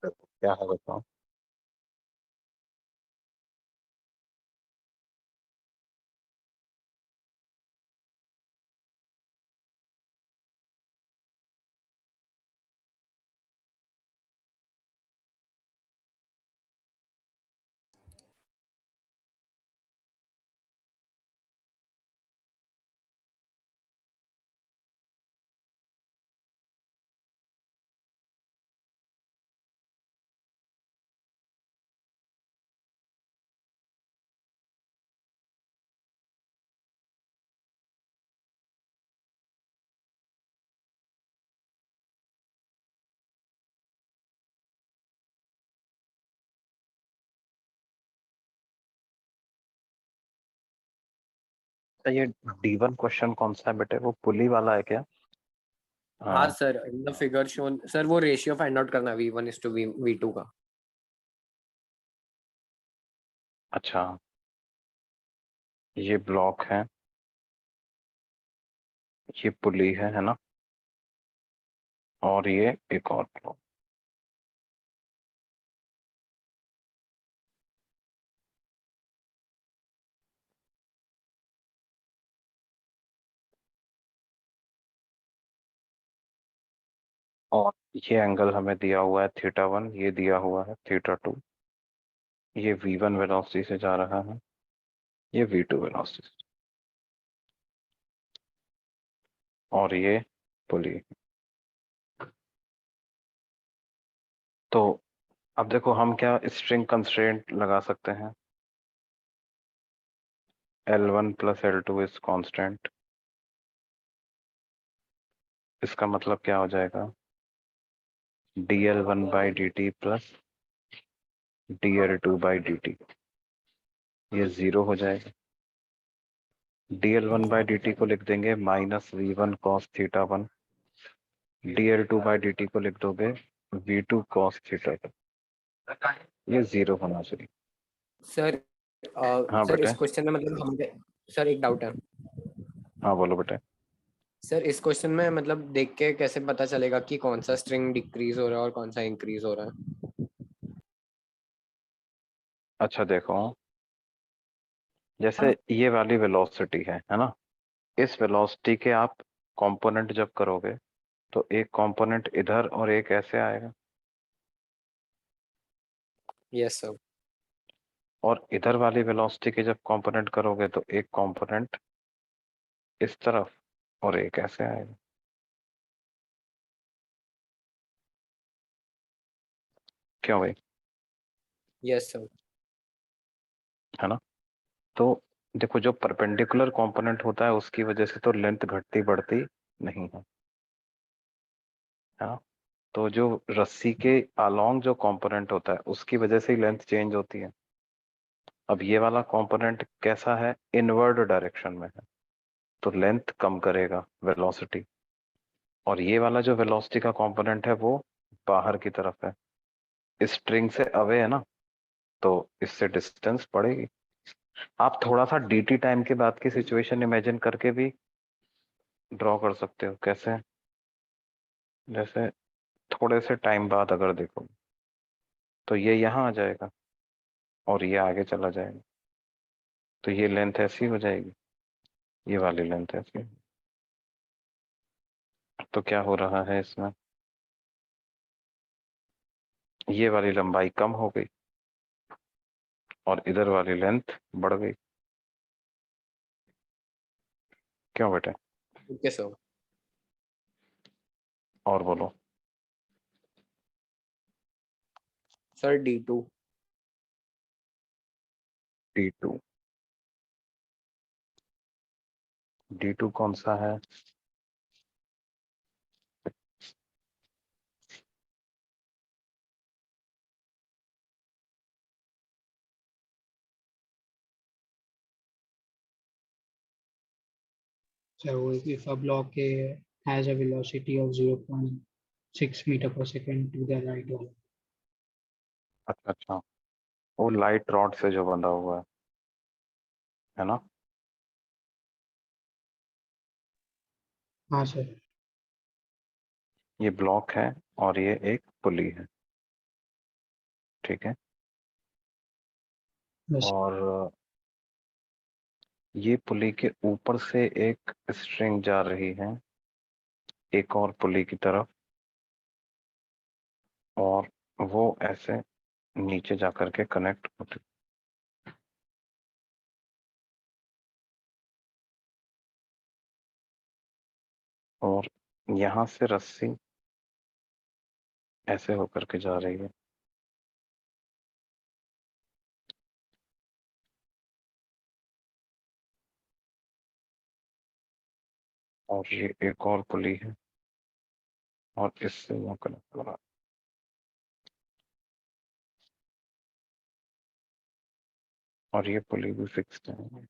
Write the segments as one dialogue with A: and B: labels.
A: क्या है बताओ। अच्छा, ये D1 क्वेश्चन कौन सा है बेटे, वो पुली वाला है क्या?
B: हाँ
A: हाँ।
B: Sir, in the figure shown sir, वो रेशियो फाइंड आउट करना V1:V2 का।
A: अच्छा, ये ब्लॉक है, ये पुली है ना, और ये एक और ब्लॉक। और ये एंगल हमें दिया हुआ है θ1, ये दिया हुआ है θ2। ये V1 वेलोसिटी से जा रहा है, ये V2 वेलोसिटी से, और ये पुली। तो अब देखो, हम क्या स्ट्रिंग कंस्ट्रेंट लगा सकते हैं? L1 + L2 is constant. इसका मतलब क्या हो जाएगा? dl1/dt प्लस dl2/dt, ये 0 हो जाएगा। dl1/dt को लिख देंगे -V1 cos θ1, dl2/dt को लिख दोगे V2 cos θ2। ये 0 होना चाहिए।
B: सर
A: हाँ
B: सर
A: बेटे।
B: इस क्वेश्चन में सर एक डाउट है।
A: हाँ बोलो बेटे।
B: सर इस क्वेश्चन में देख के कैसे पता चलेगा कि कौन सा स्ट्रिंग डिक्रीज हो रहा है और कौन सा इंक्रीज हो रहा है?
A: अच्छा देखो, जैसे ये वाली वेलोसिटी है ना, इस वेलोसिटी के आप कंपोनेंट जब करोगे तो एक कंपोनेंट इधर और एक ऐसे आएगा,
B: यस सर।
A: और इधर वाली वेलोसिटी के जब कंपोनेंट करोगे तो एक कंपोनेंट इस तरफ और एक ऐसे आएगा। क्यों भाई?
B: Yes sir.
A: है ना? तो देखो, जो परपेंडिकुलर कंपोनेंट होता है उसकी वजह से तो लेंथ घटती बढ़ती नहीं है। हाँ, तो जो रस्सी के अलोंग जो कंपोनेंट होता है उसकी वजह से ही लेंथ चेंज होती है। अब ये वाला कंपोनेंट कैसा है? इनवर्ड डायरेक्शन में है, तो लेंथ कम करेगा वेलोसिटी। और ये वाला जो वेलोसिटी का कंपोनेंट है वो बाहर की तरफ है, स्ट्रिंग से अवे है ना, तो इससे डिस्टेंस बढ़ेगी। आप थोड़ा सा dt टाइम के बाद की सिचुएशन इमेजिन करके भी ड्रॉ कर सकते हो। कैसे? जैसे थोड़े से टाइम बाद अगर देखो तो ये यहाँ आ जाएगा और ये आगे चला जाएगा, तो ये लेंथ ऐसी हो जाएगी, ये वाली लेंथ ऐसी। तो क्या हो रहा है इसमें? ये वाली लंबाई कम हो गई और इधर वाली लेंथ बढ़ गई। क्यों बेटे?
B: Okay sir.
A: और बोलो।
B: Sir D2।
A: D2, D2 कौन सा है?
C: So if a block has a velocity of 0.6 meter per second to the right of,
A: अच्छा अच्छा, वो लाइट रॉड से जो बंधा हुआ है ना?
C: हाँ सर।
A: ये ब्लॉक है और ये एक पुली है। ठीक है।
C: Yes.
A: और ये पुली के ऊपर से एक स्ट्रिंग जा रही है एक और पुली की तरफ, और वो ऐसे नीचे जाकर के कनेक्ट होती। और यहाँ से रस्सी ऐसे होकर के जा रही है। और ये एक और पुली है और इससे वो कनेक्ट हो रहा है। और ये पुली भी फिक्स्ड है।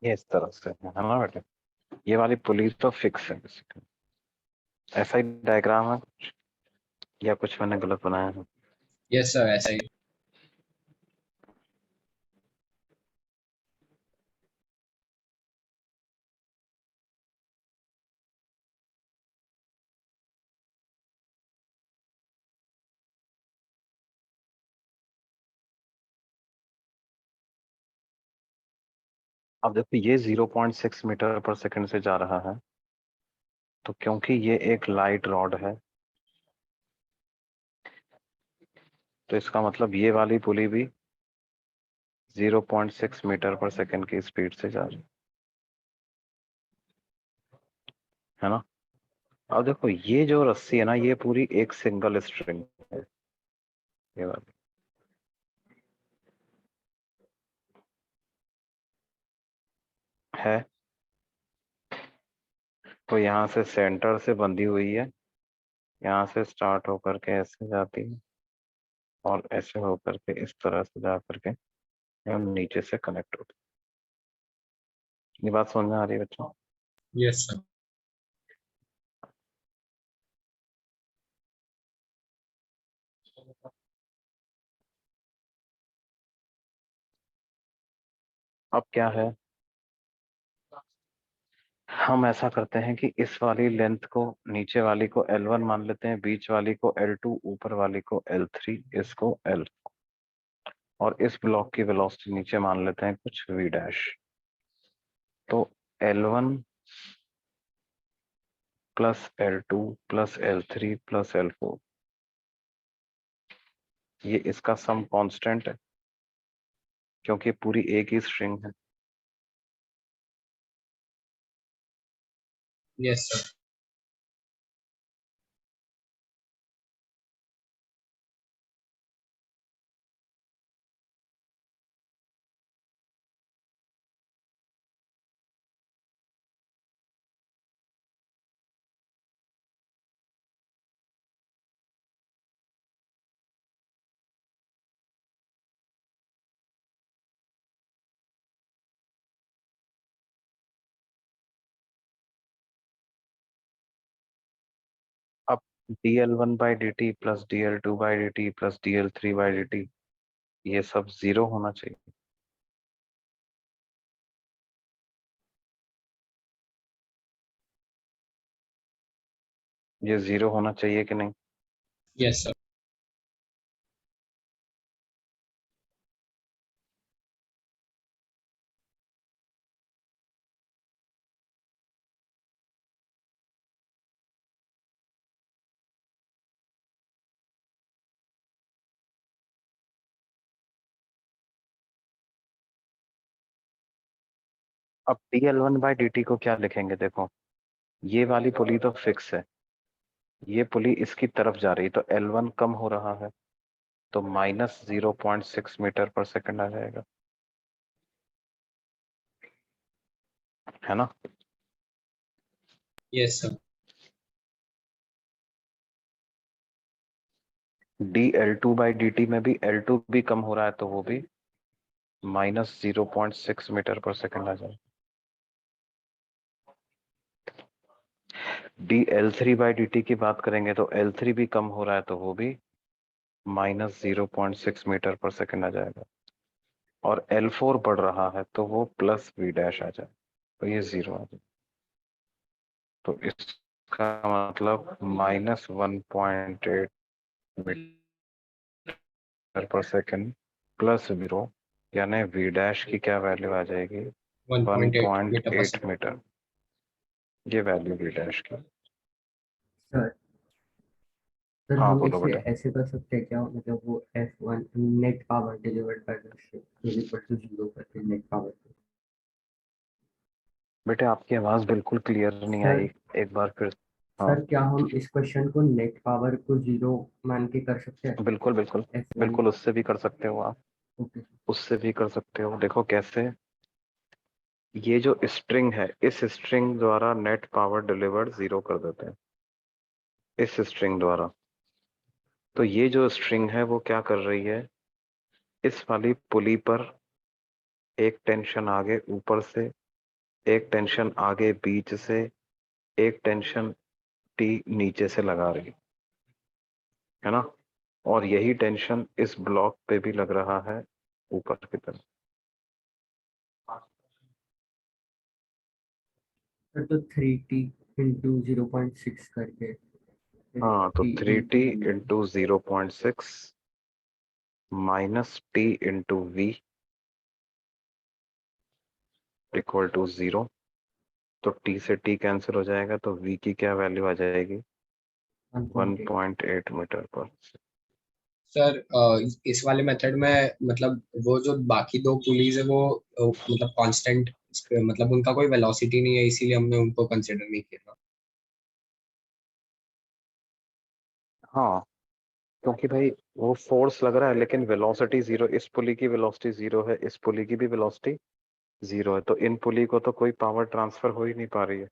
A: ये इस तरह से है ना बेटे। ये वाली पुली तो फिक्स है basically। ऐसा ही डायग्राम है कुछ, या कुछ मैंने गलत बनाया है?
B: यस सर, ऐसा ही।
A: अब देखो ये 0.6 मीटर पर सेकंड से जा रहा है, तो क्योंकि ये एक लाइट रॉड है तो इसका मतलब ये वाली पुली भी 0.6 मीटर पर सेकंड की स्पीड से जा रही है ना। अब देखो ये जो रस्सी है ना, ये पूरी एक सिंगल स्ट्रिंग है, ये वाली है। तो यहाँ से सेंटर से बंधी हुई है, यहाँ से स्टार्ट होकर के ऐसे जाती है और ऐसे होकर के इस तरह से जा करके हम नीचे से कनेक्ट होती है। ये बात समझ में आ रही है बच्चों?
B: Yes sir.
A: अब क्या है, हम ऐसा करते हैं कि इस वाली लेंथ को, नीचे वाली को L1 मान लेते हैं, बीच वाली को L2, ऊपर वाली को L3, इसको L, और इस ब्लॉक की वेलोसिटी नीचे मान लेते हैं कुछ V डैश। तो L1 plus L2 plus L3 plus L4, ये इसका सम कांस्टेंट है क्योंकि पूरी एक ही स्ट्रिंग है।
B: Yes sir.
A: अब dl1 by D T plus dl2 by D T plus dl3 by D T, ये सब जीरो होना चाहिए। ये जीरो होना चाहिए कि नहीं?
B: Yes sir.
A: अब dl1 बाई डी टी को क्या लिखेंगे, देखो ये वाली पुली तो फिक्स है, ये पुली इसकी तरफ जा रही, तो L1 कम हो रहा है, तो माइनस 0.6 मीटर पर सेकंड आ जाएगा, है ना।
B: Yes sir.
A: dL2/dt में भी L2 भी कम हो रहा है तो वो भी -0.6 मीटर पर सेकंड आ जाएगा। dL3/dt की बात करेंगे तो L3 भी कम हो रहा है तो वो भी -0.6 मीटर पर सेकंड आ जाएगा। और L4 बढ़ रहा है तो वो +v डैश आ जाए, तो ये 0 आ जाए। तो इसका मतलब -1.8 मीटर पर सेकंड प्लस 0, यानी v डैश की क्या वैल्यू आ जाएगी?
B: 1.8 मीटर पर
A: 1.8
B: सेकंड।
A: मीटर, ये वैल्यू v डैश की।
D: सर सर
A: हाँ
D: हम
A: बोलो
D: इसे
A: बेटा।
D: ऐसे कर सकते हैं क्या, मतलब वो F1 net power delivered by the ship is equal to 0 करके नेट पावर।
A: बेटे आपकी आवाज बिल्कुल क्लियर नहीं
D: सर
A: आई, एक बार फिर। हाँ
D: सर क्या हम इस क्वेश्चन को नेट पावर को 0 मान के कर सकते हैं?
A: बिल्कुल बिल्कुल
D: F1।
A: बिल्कुल, उससे भी कर सकते हो आप,
D: ओके।
A: उससे भी कर सकते हो। देखो कैसे, ये जो स्ट्रिंग है, इस स्ट्रिंग द्वारा नेट पावर डिलीवर्ड 0 कर देते हैं, इस स्ट्रिंग द्वारा। तो ये जो स्ट्रिंग है वो क्या कर रही है, इस वाली पुली पर एक टेंशन आगे ऊपर से, एक टेंशन आगे बीच से, एक टेंशन टी नीचे से लगा रही है ना, और यही टेंशन इस ब्लॉक पे भी लग रहा है ऊपर की तरफ।
D: सर तो 3t इंटू 0.6 करके
A: हाँ तो
D: t
A: 3t
D: into v।
A: Into 0.6 minus t into v equal to 0। तो t से t कैंसिल हो जाएगा, तो v की क्या वैल्यू आ जाएगी?
D: 1.8।
A: 1.8 मीटर पर।
B: सर इस वाले मेथड में मतलब वो जो बाकी दो पुलीज है वो मतलब कांस्टेंट, मतलब उनका कोई वेलोसिटी नहीं है, इसीलिए हमने उनको कंसिडर नहीं किया।
A: हाँ क्योंकि भाई वो फोर्स लग रहा है लेकिन वेलोसिटी 0, इस पुली की वेलोसिटी 0 है, इस पुली की भी वेलोसिटी 0 है, तो इन पुली को तो कोई पावर ट्रांसफर हो ही नहीं पा रही है,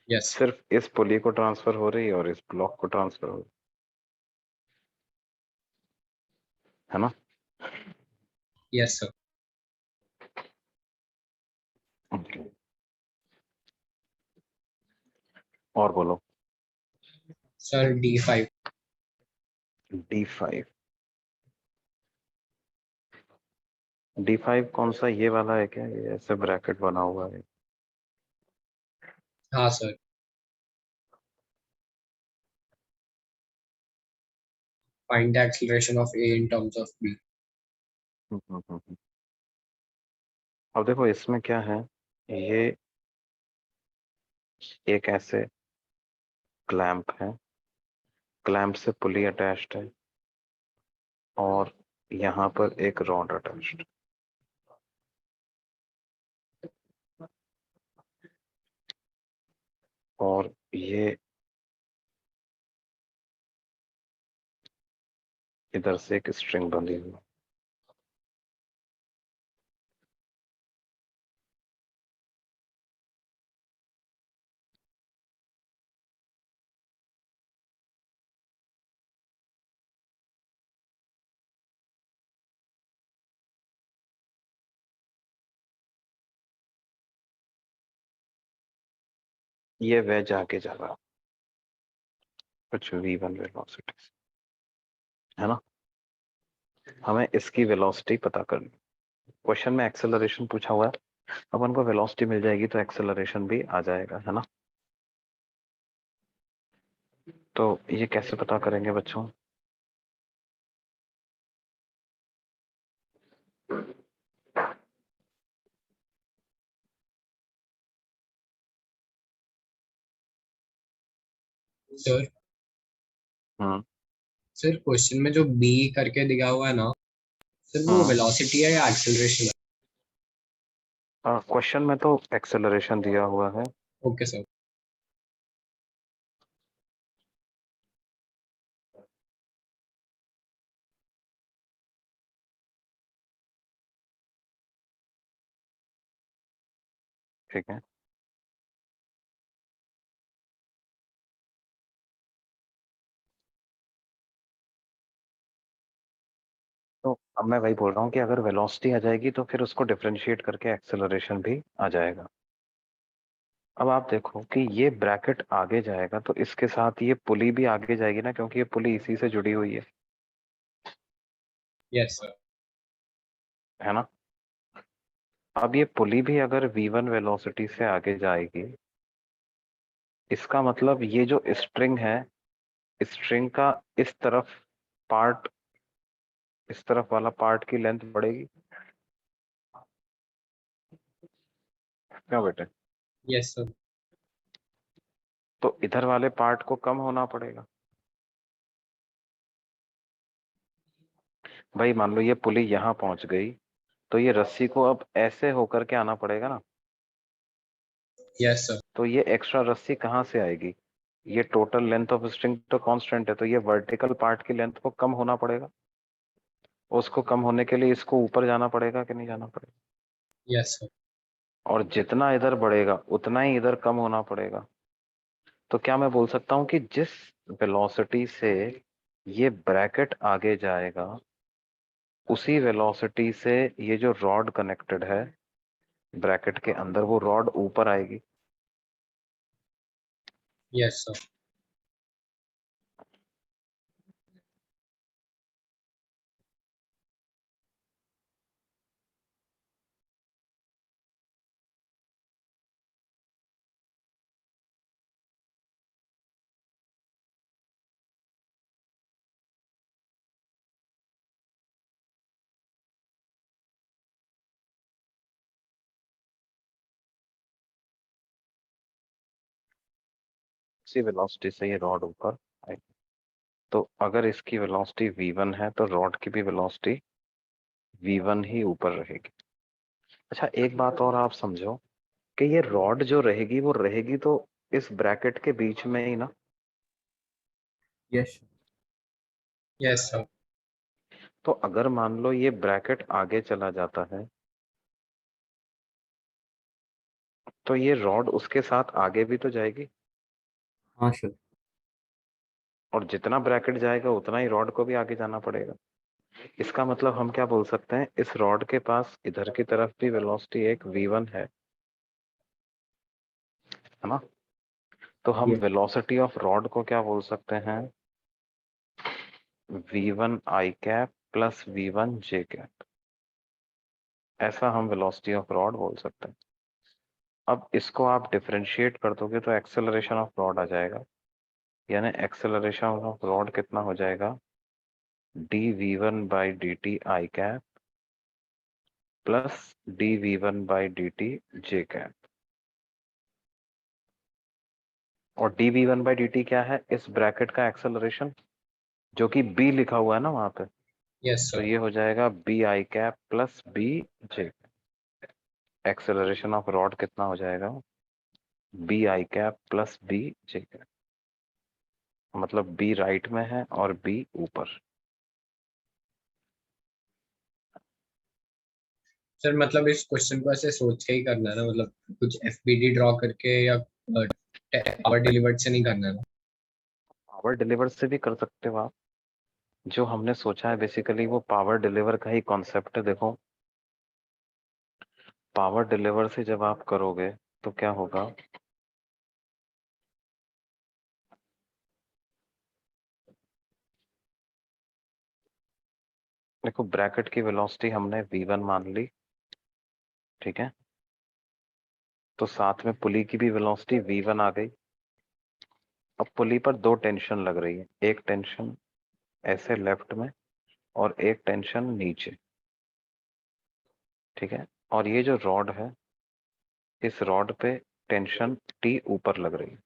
B: यस।
A: सिर्फ इस पुली को ट्रांसफर हो रही है और इस ब्लॉक को ट्रांसफर हो रही है ना।
B: Yes sir.
A: Okay. और बोलो।
B: Sir D5।
A: D5, D5 कौन सा, ये वाला है क्या? ये ऐसे ब्रैकेट बना हुआ है।
B: हाँ sir. Find the acceleration of A in terms of B।
A: हम्म। अब देखो इसमें क्या है, ये एक ऐसे क्लैंप है, क्लैंप से पुली अटैच्ड है, और यहाँ पर एक रॉड अटैच्ड, और ये इधर से एक स्ट्रिंग बंधी हुई। ये वेज आगे जा रहा है कुछ v1 वेलोसिटी से, है ना। हमें इसकी वेलोसिटी पता करनी, क्वेश्चन में एक्सेलरेशन पूछा हुआ है, अपन को वेलोसिटी मिल जाएगी तो एक्सेलरेशन भी आ जाएगा, है ना। तो ये कैसे पता करेंगे बच्चों?
B: सर
A: हम्म
B: सर क्वेश्चन में जो B करके दिया हुआ है ना, सर वो
A: हम्म
B: वेलोसिटी है या एक्सीलरेशन है?
A: क्वेश्चन में तो एक्सेलरेशन दिया हुआ है।
B: Okay sir.
A: ठीक है, अब मैं वही बोल रहा हूँ कि अगर वेलोसिटी आ जाएगी तो फिर उसको डिफरेंशिएट करके एक्सेलरेशन भी आ जाएगा। अब आप देखो कि ये ब्रैकेट आगे जाएगा तो इसके साथ ये पुली भी आगे जाएगी ना, क्योंकि ये पुली इसी से जुड़ी हुई
B: यस सर।
A: है ना। अब ये पुली भी अगर v1 वेलोसिटी से आगे जाएगी, इसका मतलब ये जो स्ट्रिंग है, स्ट्रिंग का इस तरफ पार्ट, इस तरफ वाला पार्ट की लेंथ बढ़ेगी क्या बेटे?
B: Yes sir.
A: तो इधर वाले पार्ट को कम होना पड़ेगा। भाई मान लो ये पुली यहाँ पहुंच गई तो ये रस्सी को अब ऐसे होकर के आना पड़ेगा ना।
B: Yes sir.
A: तो ये एक्स्ट्रा रस्सी कहाँ से आएगी? ये टोटल लेंथ ऑफ स्ट्रिंग तो कांस्टेंट है, तो ये वर्टिकल पार्ट की लेंथ को कम होना पड़ेगा। उसको कम होने के लिए इसको ऊपर जाना पड़ेगा कि नहीं जाना पड़ेगा?
B: Yes sir.
A: और जितना इधर बढ़ेगा उतना ही इधर कम होना पड़ेगा। तो क्या मैं बोल सकता हूं कि जिस वेलोसिटी से ये ब्रैकेट आगे जाएगा उसी वेलोसिटी से ये जो रॉड कनेक्टेड है ब्रैकेट के अंदर, वो रॉड ऊपर आएगी।
B: Yes sir.
A: इसी वेलोसिटी से ये रॉड ऊपर आएगी। तो अगर इसकी वेलोसिटी v1 है तो रॉड की भी वेलोसिटी v1 ही ऊपर रहेगी। अच्छा एक बात और आप समझो कि ये रॉड जो रहेगी वो रहेगी तो इस ब्रैकेट के बीच में ही ना।
D: Yes
B: yes sir.
A: तो अगर मान लो ये ब्रैकेट आगे चला जाता है तो ये रॉड उसके साथ आगे भी तो जाएगी,
D: हाँ सर।
A: और जितना ब्रैकेट जाएगा उतना ही रॉड को भी आगे जाना पड़ेगा। इसका मतलब हम क्या बोल सकते हैं, इस रॉड के पास इधर की तरफ भी वेलोसिटी एक v1 है ना। तो हम
D: यस
A: वेलोसिटी ऑफ रॉड को क्या बोल सकते हैं, v1 i cap plus v1 j cap. ऐसा हम वेलोसिटी ऑफ रॉड बोल सकते हैं। अब इसको आप डिफरेंशिएट कर दोगे तो एक्सेलरेशन ऑफ रॉड आ जाएगा, यानी एक्सेलरेशन ऑफ रॉड कितना हो जाएगा, dv1 by dt i cap plus dv1 by dt j cap. और dv1 बाई dt क्या है, इस ब्रैकेट का एक्सेलरेशन जो कि b लिखा हुआ है ना वहां पे।
B: यस
A: तो
B: सर।
A: ये हो जाएगा b i cap plus b j। Acceleration of rod कितना हो जाएगा, b i cap plus b j cap. मतलब b राइट में है और b ऊपर।
B: सर मतलब इस क्वेश्चन को ऐसे सोच के ही करना है ना, मतलब कुछ एफबीडी ड्रॉ करके या पावर डिलीवर्ड से नहीं करना है ना।
A: पावर डिलीवर से भी कर सकते हो आप। जो हमने सोचा है बेसिकली वो पावर डिलीवर का ही कॉन्सेप्ट है। देखो पावर डिलीवर से जब आप करोगे तो क्या होगा, देखो ब्रैकेट की वेलोसिटी हमने v1 मान ली, ठीक है। तो साथ में पुली की भी वेलोसिटी v1 आ गई। अब पुली पर दो टेंशन लग रही है, एक टेंशन ऐसे लेफ्ट में और एक टेंशन नीचे, ठीक है। और ये जो रॉड है इस रॉड पे टेंशन T ऊपर लग रही है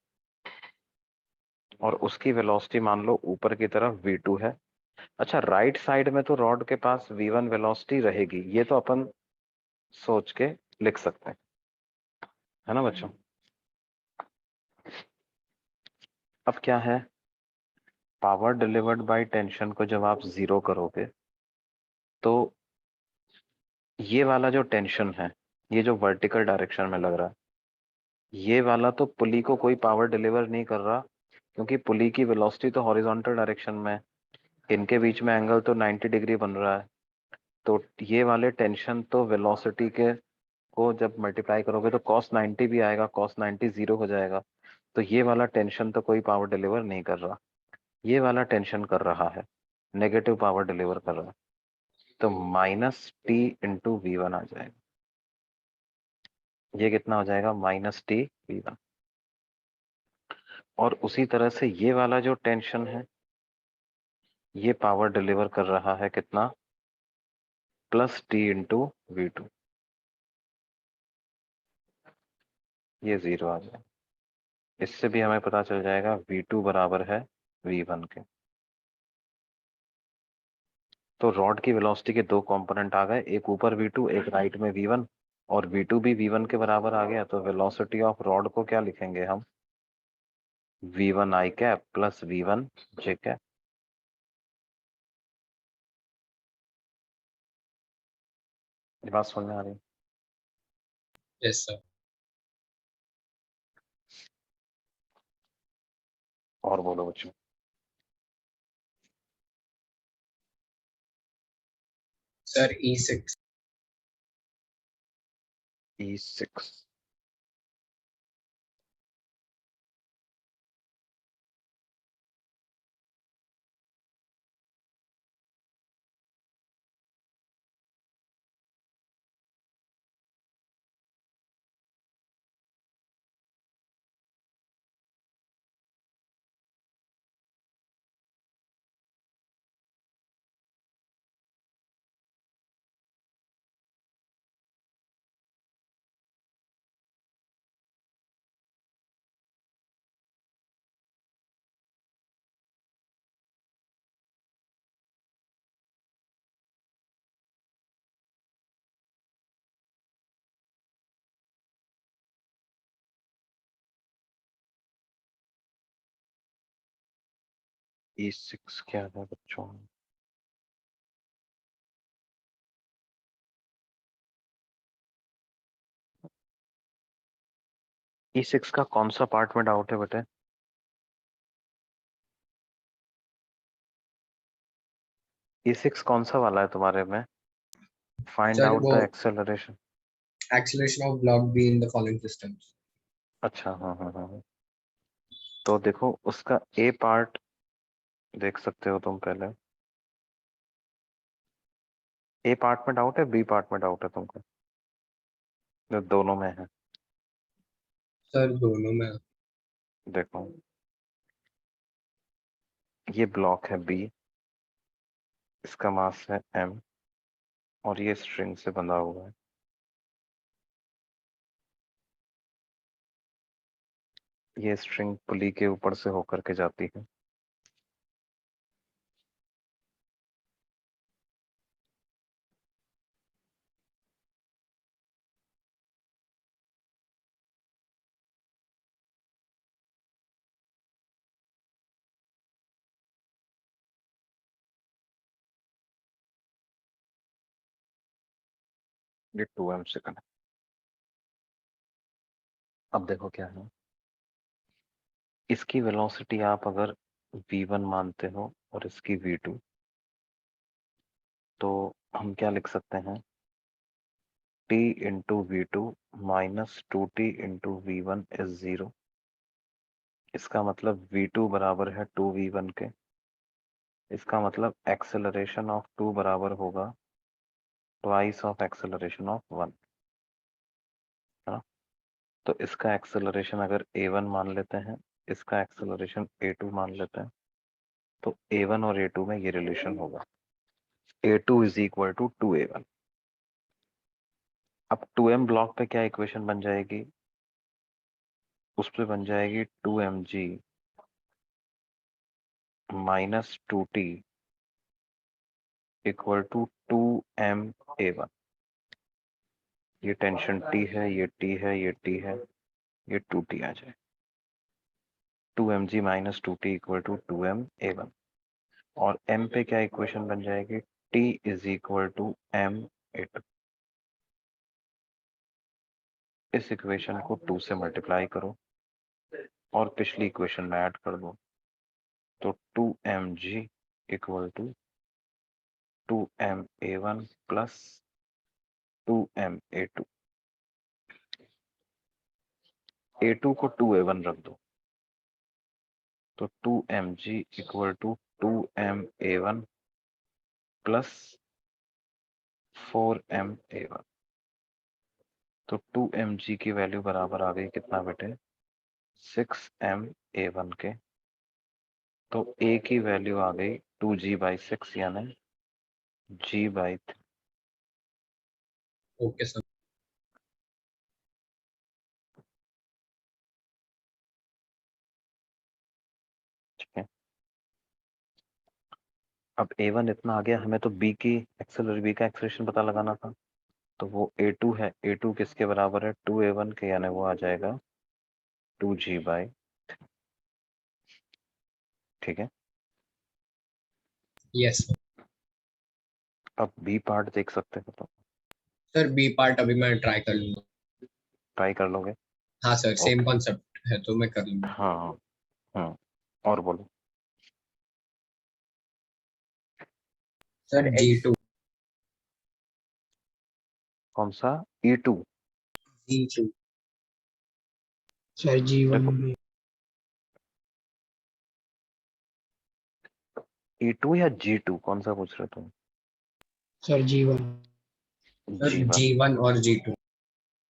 A: और उसकी वेलोसिटी मान लो ऊपर की तरफ v2 है। अच्छा राइट साइड में तो रॉड के पास v1 वेलोसिटी रहेगी, ये तो अपन सोच के लिख सकते हैं, है ना बच्चों। अब क्या है, पावर डिलीवर्ड बाय टेंशन को जब आप जीरो करोगे तो ये वाला जो टेंशन है, ये जो वर्टिकल डायरेक्शन में लग रहा है, ये वाला तो पुली को कोई पावर डिलीवर नहीं कर रहा, क्योंकि पुली की वेलोसिटी तो हॉरिजॉन्टल डायरेक्शन में है। इनके बीच में एंगल तो 90 डिग्री बन रहा है। तो ये वाले टेंशन तो वेलोसिटी के को जब मल्टीप्लाई करोगे तो cos 90 भी आएगा, cos 90 0 हो जाएगा। तो ये वाला टेंशन तो कोई पावर डिलीवर नहीं कर रहा, ये वाला टेंशन कर रहा है, नेगेटिव पावर डिलीवर कर रहा है। तो -t इंटू V1 आ जाएगा। ये कितना हो जाएगा? -t V1। और उसी तरह से ये वाला जो टेंशन है ये पावर डिलीवर कर रहा है कितना? +t into V2। ये 0 आ जाएगा। इससे भी हमें पता चल जाएगा V2 बराबर है V1 के। तो रॉड की वेलोसिटी के दो कंपोनेंट आ गए, एक ऊपर V2 एक राइट में V1, और V2 भी V1 के बराबर आ गया। तो वेलोसिटी ऑफ रॉड को क्या लिखेंगे हम? V1 I cap plus V1 J cap. ये बात समझ में आ रही?
B: Yes sir.
A: और बोलो बच्चों।
B: Sir E6।
A: E6 E6 क्या है बच्चों? E6 का कौन सा पार्ट में डाउट है बेटे? E6 कौन सा वाला है तुम्हारे में? फाइंड
B: सर
A: आउट
B: वो
A: the acceleration.
B: acceleration of block B in the following systems।
A: अच्छा, हाँ हाँ हाँ हाँ। तो देखो उसका ए पार्ट देख सकते हो तुम पहले। ए पार्ट में डाउट है, बी पार्ट में डाउट है तुमको? जो दोनों में है।
B: सर दोनों में।
A: देखो ये ब्लॉक है बी, इसका मास है m, और ये स्ट्रिंग से बंधा हुआ है। ये स्ट्रिंग पुली के ऊपर से होकर के जाती है। ये 2m सेकंड। अब देखो क्या है, इसकी वेलोसिटी आप अगर v1 मानते हो और इसकी v2, तो हम क्या लिख सकते हैं? t into V2 minus 2t into V1 is 0। इसका मतलब V2 बराबर है 2V1 के। इसका मतलब एक्सेलरेशन ऑफ 2 बराबर होगा ट्वाइस ऑफ एक्सेलरेशन ऑफ 1, है ना? तो इसका एक्सेलरेशन अगर a1 मान लेते हैं, इसका एक्सेलरेशन a2 मान लेते हैं, तो a1 और a2 में ये रिलेशन होगा, a2 is equal to 2a1। अब 2m ब्लॉक पे क्या इक्वेशन बन जाएगी? उस पे बन जाएगी 2mg minus 2t equal to 2ma1। ये टेंशन t है, ये t है, ये t है, ये 2t आ जाए। 2mg minus 2t equal to 2ma1। और m पे क्या इक्वेशन बन जाएगी? t is equal to ma2। इस इक्वेशन को 2 से मल्टीप्लाई करो और पिछली इक्वेशन में ऐड कर दो, तो 2mg equal to 2ma1 plus 2ma2। a2 को 2a1 रख दो तो 2mg equal to 2ma1 plus 4ma1। तो 2mg की वैल्यू बराबर आ गई कितना बेटे, 6ma1 के। तो a की वैल्यू आ गई 2g/6 यानी g/3।
B: Okay sir.
A: ठीक है, अब a1 इतना आ गया, हमें तो b की एक्सेलरेशन, b का एक्सेलरेशन पता लगाना था। तो वो a2 है, a2 किसके बराबर है, 2a1 के, यानी वो आ जाएगा 2g/। ठीक है,
B: यस सर।
A: अब b पार्ट देख सकते हो तो
B: सर बी पार्ट अभी मैं ट्राई कर लूंगा।
A: ट्राई कर लोगे।
B: हाँ सर, सेम
A: ओके,
B: कॉन्सेप्ट है तो मैं कर लूंगा।
A: हाँ हाँ, और बोलो।
B: Sir G2।
A: कौन सा, E2?
B: G2।
C: सर G1
A: देखो
C: भी।
A: E2 या G2, कौन सा पूछ रहे तुम?
C: Sir G1।
B: Sir
A: G1।
B: G1 और G2।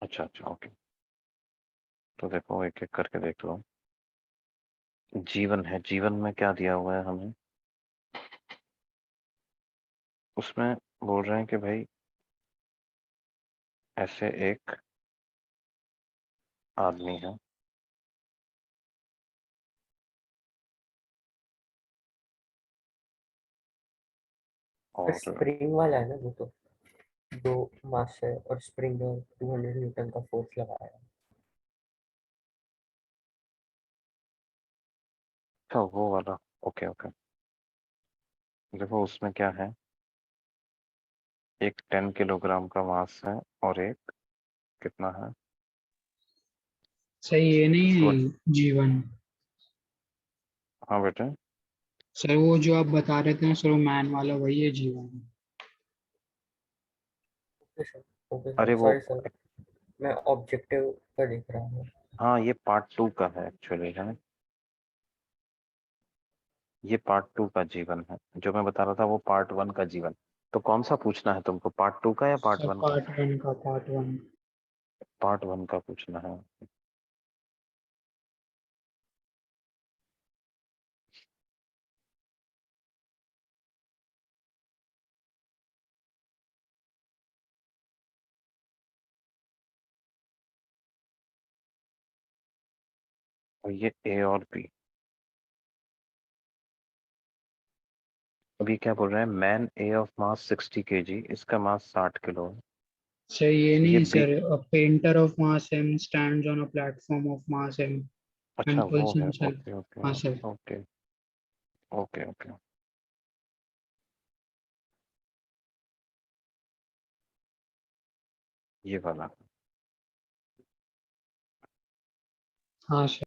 A: अच्छा अच्छा, ओके। तो देखो एक एक करके देख लो। जीवन है, जीवन में क्या दिया हुआ है हमें, उसमें बोल रहे हैं कि भाई ऐसे एक आदमी है और
D: स्प्रिंग वाला है ना वो तो, 2 मास है और स्प्रिंग में 200 न्यूटन का फोर्स लगाया है।
A: अच्छा वो वाला, ओके ओके। देखो उसमें क्या है, एक 10 किलोग्राम का मास है और एक कितना है,
C: सर ये नहीं है
A: 12।
C: G1।
A: हाँ बेटे,
C: सर वो जो आप बता रहे थे ना सर, वो मैन वाला वही है G1।
D: ओके सर,
A: अरे वो,
D: सॉरी सर, मैं ऑब्जेक्टिव का देख रहा हूँ।
A: हाँ ये पार्ट 2 का है एक्चुअली, है। ये पार्ट 2 का जीवन है, जो मैं बता रहा था वो पार्ट 1 का जीवन। तो कौन सा पूछना है तुमको, पार्ट 2 का या पार्ट
C: सर
A: 1 का?
C: पार्ट 1 का, पार्ट 1।
A: पार्ट 1 का पूछना है। और ये ए और बी। अभी क्या बोल रहे हैं, man A of mass 60 kg, इसका मास 60 किलो है।
C: सर ये
A: ये
C: नहीं
A: B,
C: sir, a painter of mass m stands on a platform of mass m
A: अच्छा
C: and
A: वो
C: pulls
A: है,
C: himself।
A: ओके ओके
C: हाँ सर।
A: Okay okay okay. ये वाला,
C: हाँ सर।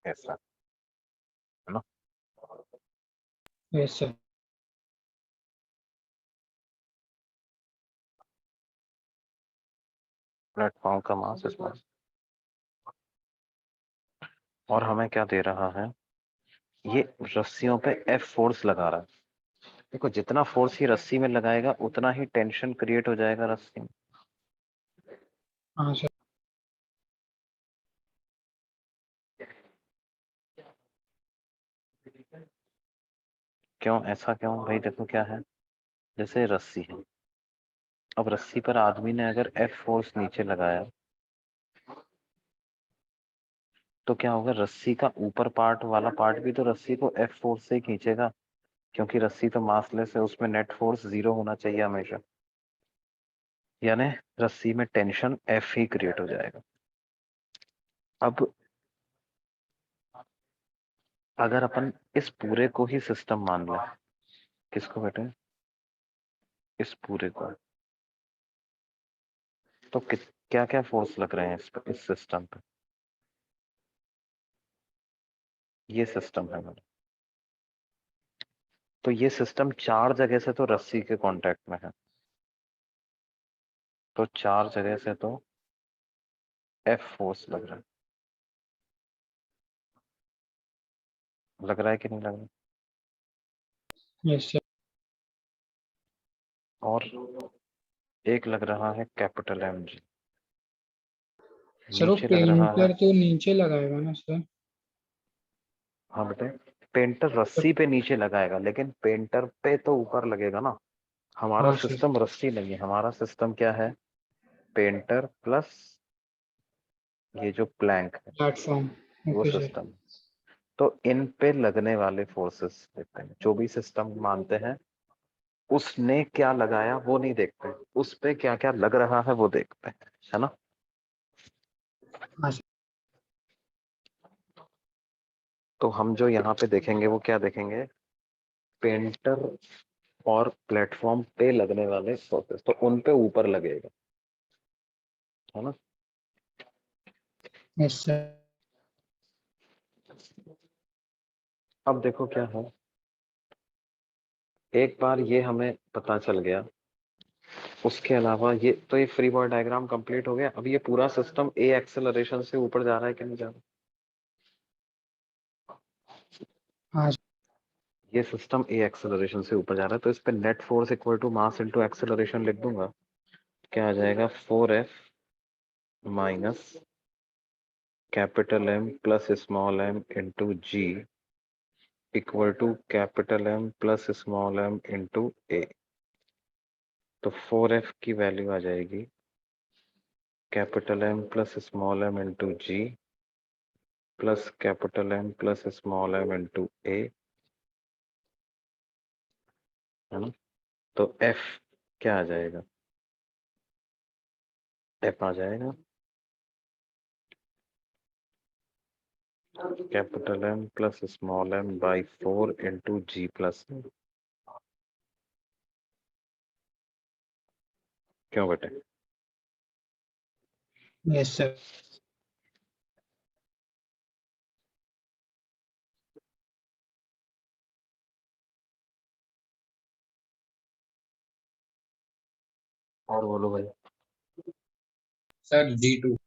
A: ऐसा है ना।
C: Yes sir.
A: प्लेटफॉर्म का मास इसमें, और हमें क्या दे रहा है, ये रस्सियों पे एफ फोर्स लगा रहा है। देखो जितना फोर्स ही रस्सी में लगाएगा उतना ही टेंशन क्रिएट हो जाएगा रस्सी में।
C: हाँ सर।
A: क्यों ऐसा क्यों भाई? देखो क्या है, जैसे रस्सी है, अब रस्सी पर आदमी ने अगर एफ फोर्स नीचे लगाया तो क्या होगा, रस्सी का ऊपर पार्ट वाला पार्ट भी तो रस्सी को एफ फोर्स से ही खींचेगा, क्योंकि रस्सी तो मासलेस है, उसमें नेट फोर्स 0 होना चाहिए हमेशा, यानी रस्सी में टेंशन एफ ही क्रिएट हो जाएगा। अब अगर अपन इस पूरे को ही सिस्टम मान लें, किसको बेटे, इस पूरे को, तो क्या क्या फोर्स लग रहे हैं इस सिस्टम पे? ये सिस्टम है मेरा, तो ये सिस्टम 4 जगह से तो रस्सी के कांटेक्ट में है, तो 4 जगह से तो एफ फोर्स लग रहा है कि नहीं लग रहा?
C: Yes sir.
A: और एक लग रहा है कैपिटल एम जी,
C: सर वो
A: नीचे लग रहा है,
C: पेंटर तो नीचे लगाएगा ना सर?
A: हाँ बेटे, पेंटर रस्सी पे नीचे लगाएगा लेकिन पेंटर पे तो ऊपर लगेगा ना। हमारा
C: हाँ सर।
A: सिस्टम रस्सी नहीं है, हमारा सिस्टम क्या है, पेंटर प्लस ये जो प्लैंक है
C: प्लेटफॉर्म।
A: वो
C: ओके सर।
A: सिस्टम। तो इन पे लगने वाले फोर्सेस देखते हैं, जो भी सिस्टम मानते हैं उसने क्या लगाया वो नहीं देखते, उस पे क्या क्या लग रहा है वो देखते हैं, है ना।
C: हाँ सर।
A: तो हम जो यहाँ पे देखेंगे वो क्या देखेंगे, पेंटर और प्लेटफॉर्म पे लगने वाले फोर्सेस, तो उन पे ऊपर लगेगा, है ना।
C: Yes sir.
A: अब देखो क्या है, एक बार ये हमें पता चल गया, उसके अलावा ये फ्री बॉडी डायग्राम कंप्लीट हो गया। अब ये पूरा सिस्टम ए एक्सेलरेशन से ऊपर जा रहा है कि नहीं जा रहा?
C: हाँ सर।
A: ये सिस्टम ए एक्सेलरेशन से ऊपर जा रहा है, तो इस पे net force equal to mass into acceleration लिख दूंगा। क्या आ जाएगा, 4F minus capital M plus small M into ji equal to capital M plus small M into A. तो 4F की वैल्यू आ जाएगी capital M plus small M into ji plus capital M plus small M into A, है ना। तो F क्या आ जाएगा, F आ जाएगा capital M plus small m by 4 into ji plus. क्यों बेटे?
C: Yes sir.
A: और बोलो भाई।
B: Sir G2।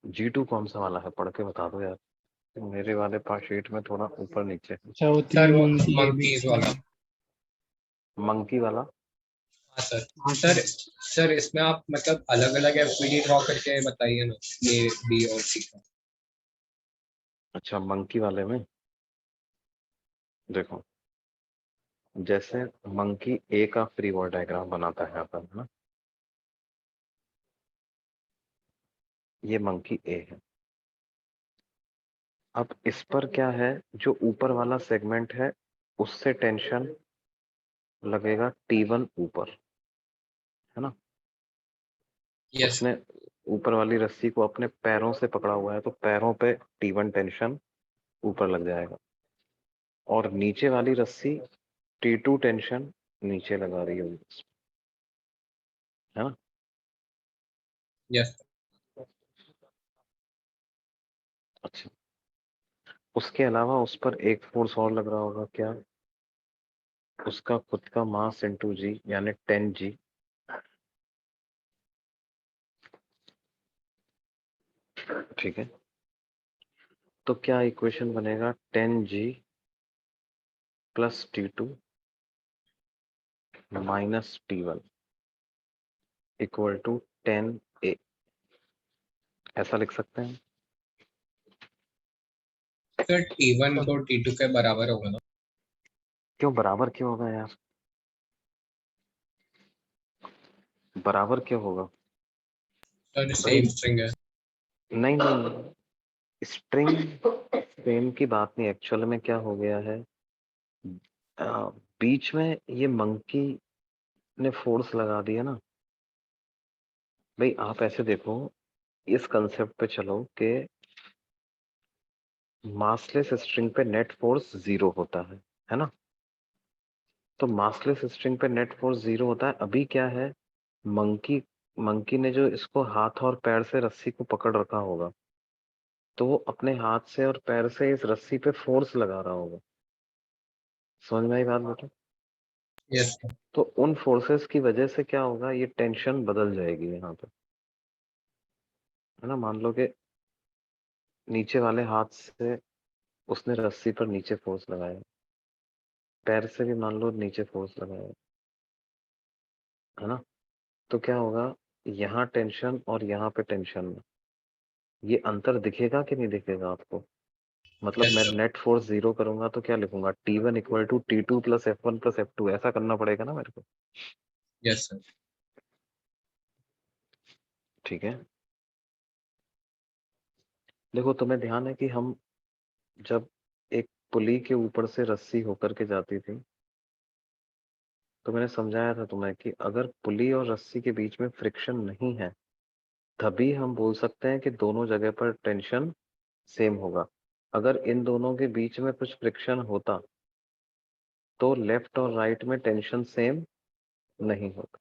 A: G2 कौन सा वाला है, पढ़ के बता दो यार, मेरे वाले पास शीट में थोड़ा ऊपर नीचे है।
C: सर वो
B: सर
C: 3
B: वो
C: मंकी है भी।
B: मंकीज वाला।
A: मंकी वाला।
B: हाँ सर।
C: हाँ
B: सर
C: सर।
B: सर इसमें आप मतलब अलग अलग एफपीडी ड्रॉ करके बताइए ना, ए बी और सी का।
A: अच्छा, मंकी वाले में देखो, जैसे मंकी ए का फ्री बॉडी डायग्राम बनाता है अपन, है ना, ये मंकी ए है। अब इस पर क्या है, जो ऊपर वाला सेगमेंट है उससे टेंशन लगेगा T1 ऊपर, है ना।
B: यस।
A: उसने ऊपर वाली रस्सी को अपने पैरों से पकड़ा हुआ है, तो पैरों पे T1 टेंशन ऊपर लग जाएगा, और नीचे वाली रस्सी T2 टेंशन नीचे लगा रही होगी, है ना।
B: यस।
A: अच्छा, उसके अलावा उस पर एक फोर्स और लग रहा होगा, क्या, उसका खुद का मास इंटू जी, यानी 10G। ठीक है, तो क्या इक्वेशन बनेगा, 10G plus T2 minus T1 equal to 10A, ऐसा लिख सकते हैं।
B: सर T1 तो T2 के बराबर होगा ना?
A: क्यों बराबर क्यों होगा यार? बराबर क्यों होगा?
B: सर सेम स्ट्रिंग है।
A: नहीं नहीं, स्ट्रिंग फ्रेम की बात नहीं, एक्चुअल में क्या हो गया है, बीच में ये मंकी ने फोर्स लगा दिया ना भाई। आप ऐसे देखो, इस कंसेप्ट पे चलो कि मासलेस स्ट्रिंग पे नेट फोर्स 0 होता है ना? तो मासलेस स्ट्रिंग पे नेट फोर्स 0 होता है। अभी क्या है, मंकी ने जो इसको हाथ और पैर से रस्सी को पकड़ रखा होगा, तो वो अपने हाथ से और पैर से इस रस्सी पे फोर्स लगा रहा होगा। समझ में आई बात बेटा?
B: Yes sir.
A: तो उन फोर्सेस की वजह से क्या होगा, ये टेंशन बदल जाएगी यहाँ पे, है ना? मान लो कि नीचे वाले हाथ से उसने रस्सी पर नीचे फोर्स लगाया, पैर से भी मान लो नीचे फोर्स लगाया, है ना? तो क्या होगा, यहाँ टेंशन और यहाँ पे टेंशन में ये अंतर दिखेगा कि नहीं दिखेगा आपको? मतलब
B: यस
A: मैं
B: सर।
A: नेट फोर्स 0 करूंगा तो क्या लिखूंगा, T1 equal to T2 plus F1 plus F2, ऐसा करना पड़ेगा ना मेरे को?
B: Yes sir.
A: ठीक है। देखो तुम्हें ध्यान है कि हम जब एक पुली के ऊपर से रस्सी होकर के जाती थी, तो मैंने समझाया था तुम्हें कि अगर पुली और रस्सी के बीच में फ्रिक्शन नहीं है, तभी हम बोल सकते हैं कि दोनों जगह पर टेंशन सेम होगा। अगर इन दोनों के बीच में कुछ फ्रिक्शन होता तो लेफ्ट और राइट में टेंशन सेम नहीं होता।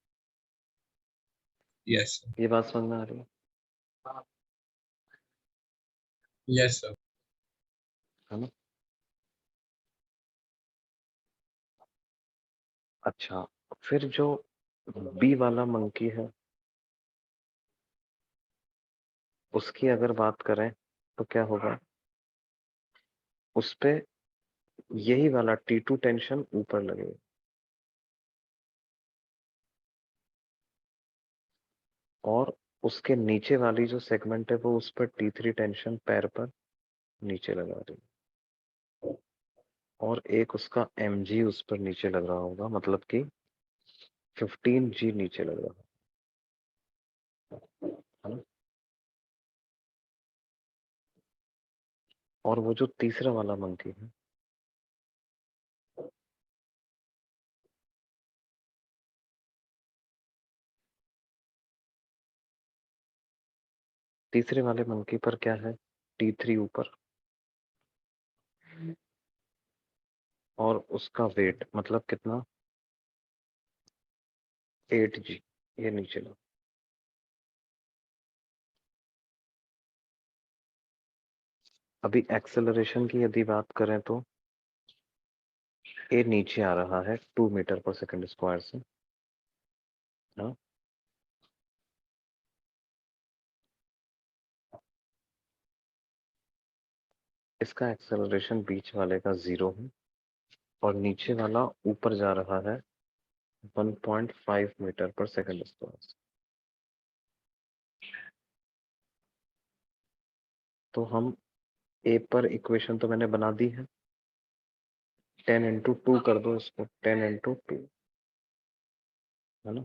B: Yes sir.
A: ये बात समझ में आ रही है?
B: Yes sir.
A: है ना? अच्छा, फिर जो बी वाला मंकी है उसकी अगर बात करें तो क्या होगा, उस पे यही वाला T2 टेंशन ऊपर लगेगा और उसके नीचे वाली जो सेगमेंट है वो उस पर T3 टेंशन पैर पर नीचे लगा रही है, और एक उसका mg उस पर नीचे लग रहा होगा, मतलब कि 15G नीचे लग रहा है ना? और वो जो तीसरा वाला मंकी है, तीसरे वाले मंकी पर क्या है, T3 ऊपर, और उसका वेट मतलब कितना, 8G, ये नीचे लगा। अभी एक्सेलरेशन की यदि बात करें तो ये नीचे आ रहा है 2 मीटर पर सेकंड स्क्वायर से, हाँ? इसका एक्सेलरेशन बीच वाले का 0 है और नीचे वाला ऊपर जा रहा है 1.5 मीटर पर सेकंड स्क्वायर। तो हम ए पर इक्वेशन तो मैंने बना दी है, 10 इंटू 2 कर दो इसको, 10 इंटू 2, है ना?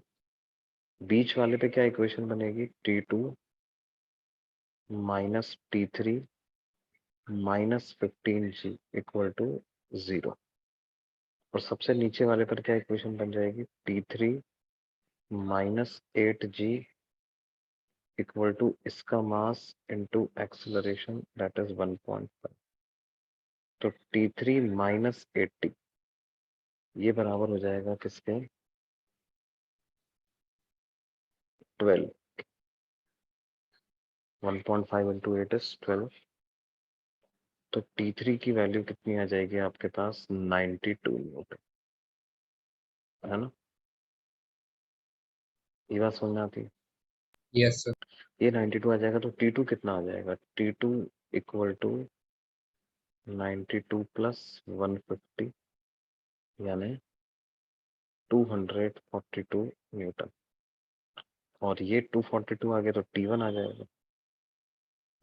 A: बीच वाले पे क्या इक्वेशन बनेगी, T2 minus T3 minus 15G equal to 0, और सबसे नीचे वाले पर क्या इक्वेशन बन जाएगी, T3 minus 8G equal to इसका mass into acceleration that is 1.5। तो T3 माइनस 80 ये बराबर हो जाएगा किसके, 12। 1.5 इंटू 8 इज 12। तो T3 की वैल्यू कितनी आ जाएगी आपके पास, 92 न्यूटन, है ना? ये बात समझ में आती है?
B: Yes sir.
A: ये 92 आ जाएगा तो T2 कितना आ जाएगा, T2 इक्वल टू 92 प्लस 150 यानी 242 न्यूटन, और ये 242 आगे तो T1 आ जाएगा,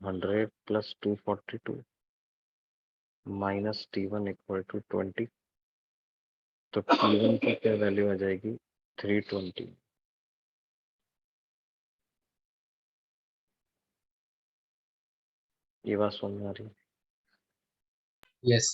A: 100 plus 242 minus T1 equal to 20, तो T1 की क्या वैल्यू आ जाएगी 320। ये बात समझ में आ रही है?
B: यस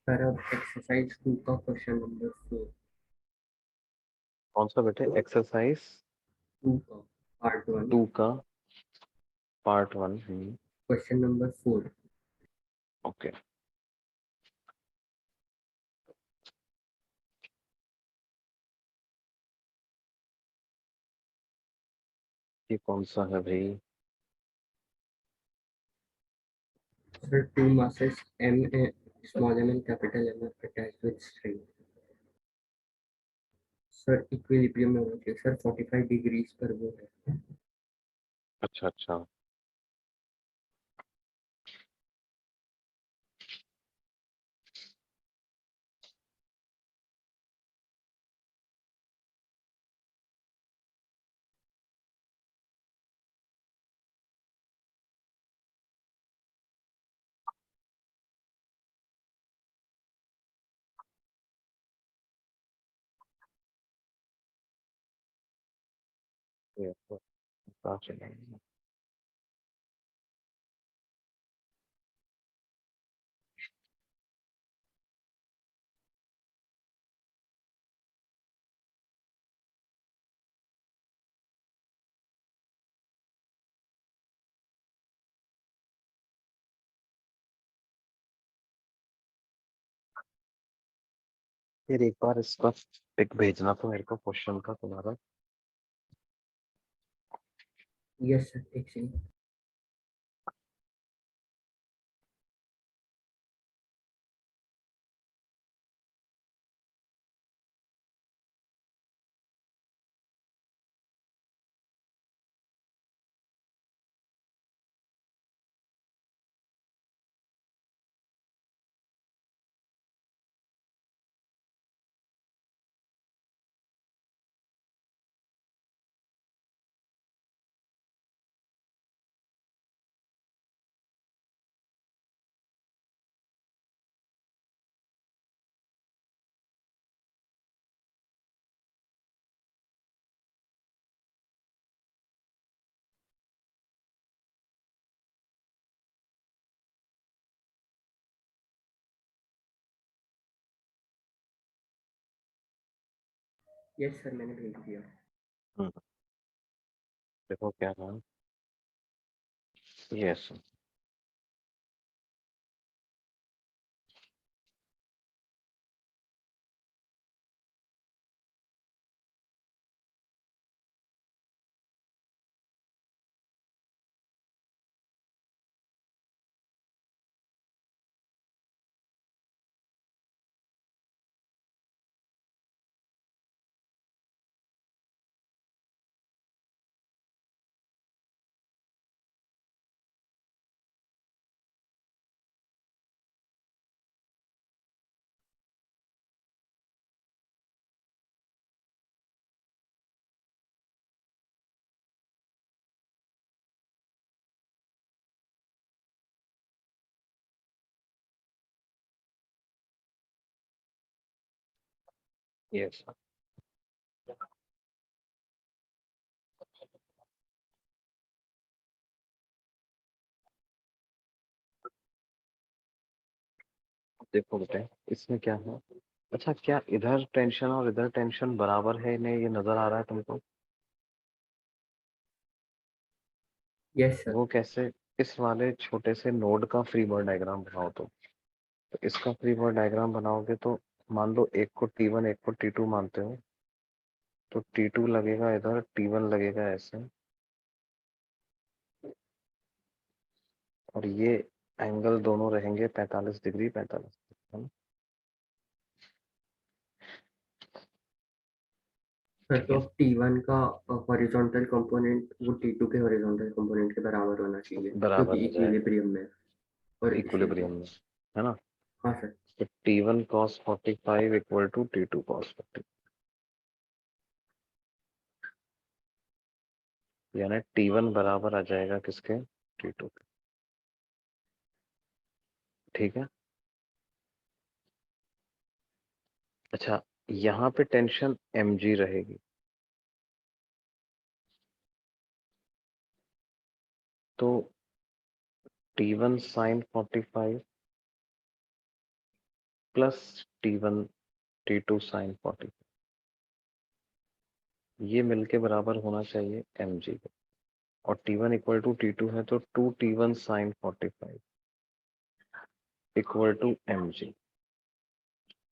D: सर अब एक्सरसाइज 2 का क्वेश्चन नंबर 4।
A: कौन सा बेटे? एक्सरसाइज
D: 2 का पार्ट 1
A: 2 का पार्ट 1।
D: Question number 4।
A: ओके, ये कौन सा है भाई?
D: Sir 2 masses m small m and capital M are attached with string। Sir equilibrium में होना चाहिए सर, 45 डिग्रीज पर वो है।
A: अच्छा अच्छा, ये तो पता चलेगा। फिर एक बार इसका पिक भेजना तो मेरे को क्वेश्चन का तुम्हारा।
D: यस सर, एक सेकंड। यस सर, मैंने भेज दिया।
A: देखो क्या नाम, यस यस। देखो बेटे इसमें क्या है, अच्छा क्या इधर टेंशन और इधर टेंशन बराबर है नहीं, ये नजर आ रहा है तुमको?
D: Yes sir.
A: वो कैसे? इस वाले छोटे से नोड का फ्री बॉडी डायग्राम बनाओ तो इसका फ्री बॉडी डायग्राम बनाओगे तो मान लो एक को T1 एक को T2 मानते हो, तो T2 लगेगा इधर, T1 लगेगा ऐसे, और ये एंगल दोनों रहेंगे 45 डिग्री 45 डिग्री, है ना?
D: सर
A: ठीक
D: तो
A: है,
D: T1 का हॉरिजॉन्टल कंपोनेंट वो T2 के हॉरिजॉन्टल कंपोनेंट के बराबर होना चाहिए
A: बराबर
D: क्योंकि
A: हो जाएगा,
D: इक्विलिब्रियम में और इसीलिए।
A: इक्विलिब्रियम में, है ना?
D: हाँ सर।
A: तो T1 cos 45 equal to T2 cos 45, यानी T1 बराबर आ जाएगा किसके? T2 के। ठीक है। अच्छा, यहाँ पे टेंशन mg रहेगी, तो T1 sin 45 plus T1 T2 sin 45, ये मिलके बराबर होना चाहिए mg के, और T1 इक्वल टू T2 है तो 2T1 sin 45 equal to mg।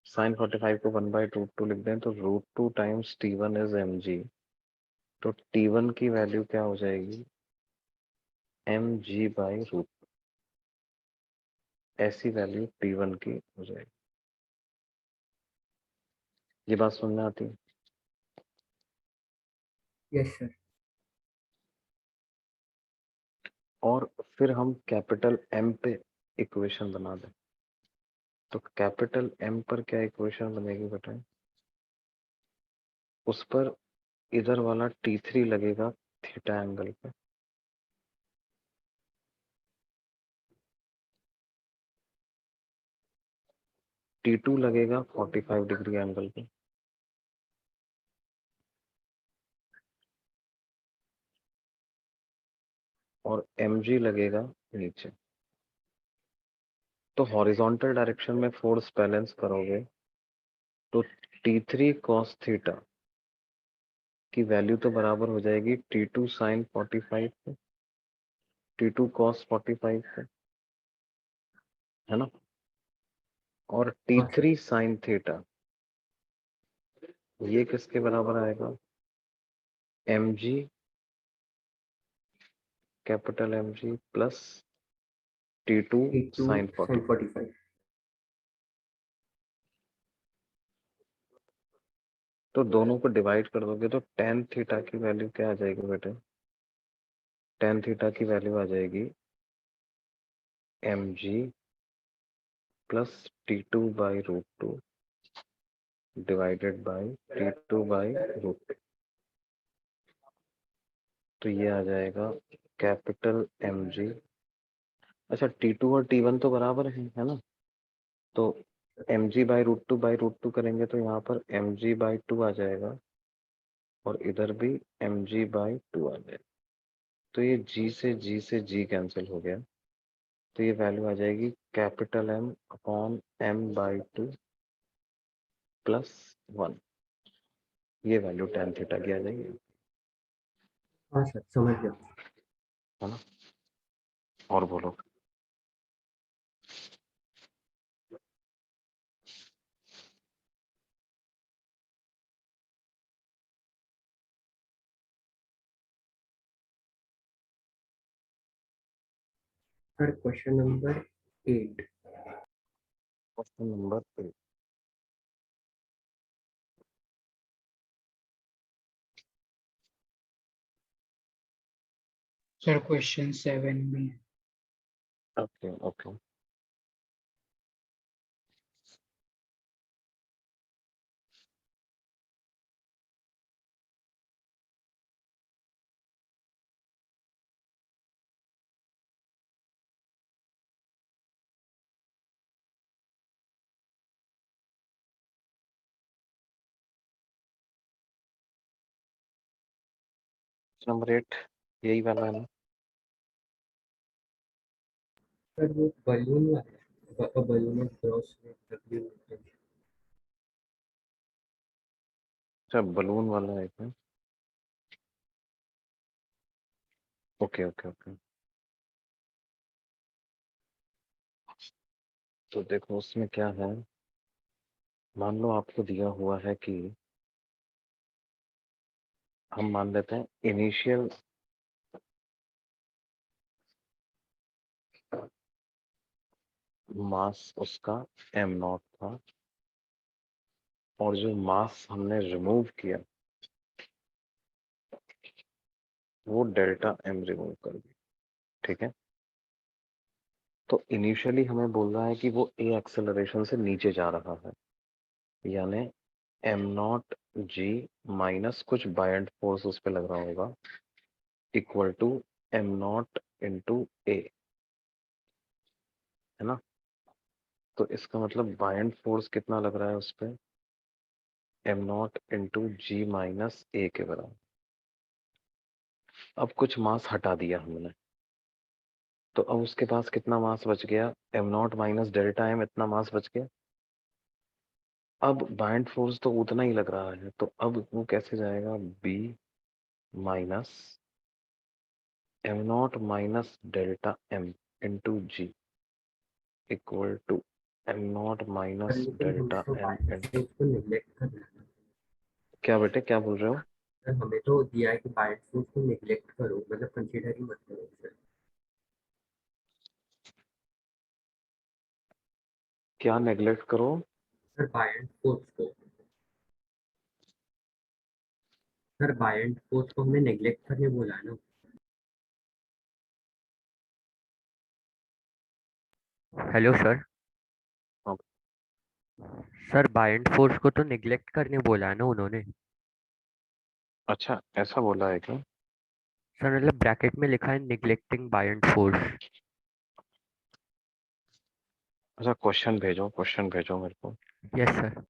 A: sin 45 को 1/√2 लिख दें तो √2 टाइम्स T1 इज mg, तो T1 की वैल्यू क्या हो जाएगी? mg/√, ऐसी वैल्यू T1 की हो जाएगी। ये बात समझ में आती है?
D: Yes sir.
A: और फिर हम कैपिटल M पे इक्वेशन बना दें, तो कैपिटल M पर क्या इक्वेशन बनेगी बताएं? उस पर इधर वाला T3 लगेगा थीटा एंगल पे, T2 लगेगा 45 डिग्री एंगल पे, और mg लगेगा नीचे। तो हॉरिजॉन्टल डायरेक्शन में फोर्स बैलेंस करोगे तो T3 cos थीटा की वैल्यू तो बराबर हो जाएगी T2 sin 45 पे, T2 cos 45 पे, है ना? और
D: हाँ सर।
A: T3 sin थीटा ये किसके बराबर आएगा? mg, capital mg plus T2
D: T2
A: sin
D: sin
A: 45।
D: 45।
A: तो दोनों को डिवाइड कर दोगे तो tan थीटा की वैल्यू क्या आ जाएगी बेटे? tan थीटा की वैल्यू आ जाएगी mg plus T2/√2 divided by T2/√2, तो ये आ जाएगा कैपिटल mg। अच्छा, T2 और T1 तो बराबर है ना? तो mg/√2 करेंगे तो यहाँ पर mg/2 आ जाएगा, और इधर भी mg/2 आ जाएगा। तो ये g से g कैंसिल हो गया, तो ये वैल्यू आ जाएगी capital M upon m/2 plus 1, ये वैल्यू tan थीटा की आ जाएगी,
D: हाँ सर समझ गया।
A: है ना? और बोलो।
D: Sir question number 8।
A: Question number 8,
C: sir question 7 में
A: ओके ओके। नंबर 8 यही वाला है ना?
D: सर वो बलून वाला बलून क्रॉस में W।
A: अच्छा, बलून वाला है क्या? Okay okay okay. तो देखो उसमें क्या है, मान लो आपको दिया हुआ है कि हम मान लेते हैं इनिशियल मास उसका एम नॉट था, और जो मास हमने रिमूव किया वो डेल्टा एम रिमूव कर दिया। ठीक है, तो इनिशियली हमें बोल रहा है कि वो ए एक्सेलरेशन से नीचे जा रहा है, यानी एम नॉट जी माइनस कुछ बायंड फोर्स उस पर लग रहा होगा, equal to M naught into A, है ना। तो इसका मतलब बायंड फोर्स कितना लग रहा है उस पर, M naught into G minus A के बराबर। अब कुछ मास हटा दिया हमने, तो अब उसके पास कितना मास बच गया, M naught minus delta M, इतना मास बच गया। अब बाइंड फोर्स तो उतना ही लग रहा है, तो अब वो कैसे जाएगा, B minus M naught minus delta M into ji equal to M naught
D: पर
A: माइनस
D: लेकिन हमें
A: डेल्टा
D: तो
A: एम
D: बायस
A: इंटू।
D: फोर्स को नेग्लेक्ट करना है।
A: क्या बेटे, क्या बोल रहे हो?
D: सर हमें तो दिया है कि बायस फोर्स को नेग्लेक्ट करो, मतलब कंसीडर ही मत करो सर।
A: क्या नेग्लेक्ट करो?
D: सर बायस फोर्स को, सर बायस फोर्स को हमें नेग्लेक्ट करने बोला है ना। Hello sir.
A: हाँ,
D: सर बायस फोर्स को तो नेग्लेक्ट करने बोला है ना उन्होंने।
A: अच्छा ऐसा बोला है क्या?
D: सर मतलब ब्रैकेट में लिखा है नेग्लेक्टिंग बायस फोर्स।
A: अच्छा क्वेश्चन भेजो, क्वेश्चन भेजो मेरे को।
D: Yes sir.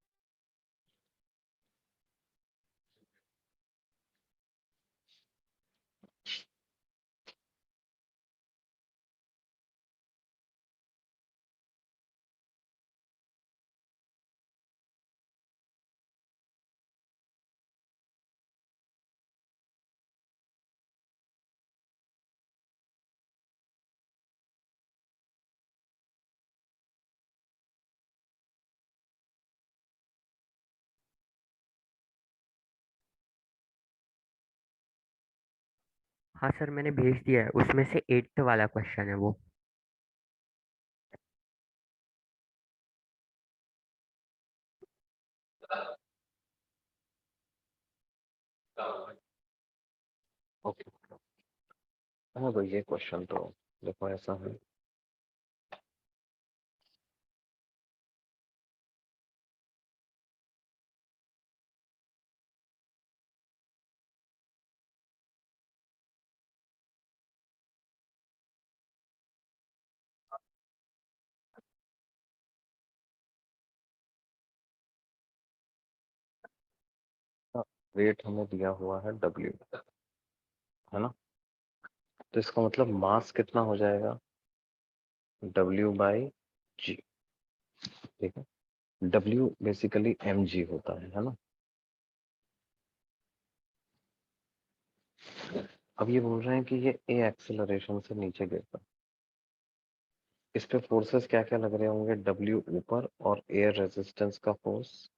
D: हाँ सर मैंने भेज दिया है, उसमें से 8th वाला क्वेश्चन है वो।
A: ओके, हाँ भाई ये क्वेश्चन तो देखो ऐसा है, वेट हमें दिया हुआ है डब्ल्यू, है ना। तो इसका मतलब मास कितना हो जाएगा, डब्ल्यू बाई जी। ठीक है, डब्ल्यू बेसिकली एम जी होता है ना। अब ये बोल रहे हैं कि ये ए एक्सेलरेशन से नीचे गिरता है, इस पे फोर्सेस क्या क्या लग रहे होंगे, डब्ल्यू ऊपर और एयर रेजिस्टेंस का फोर्स,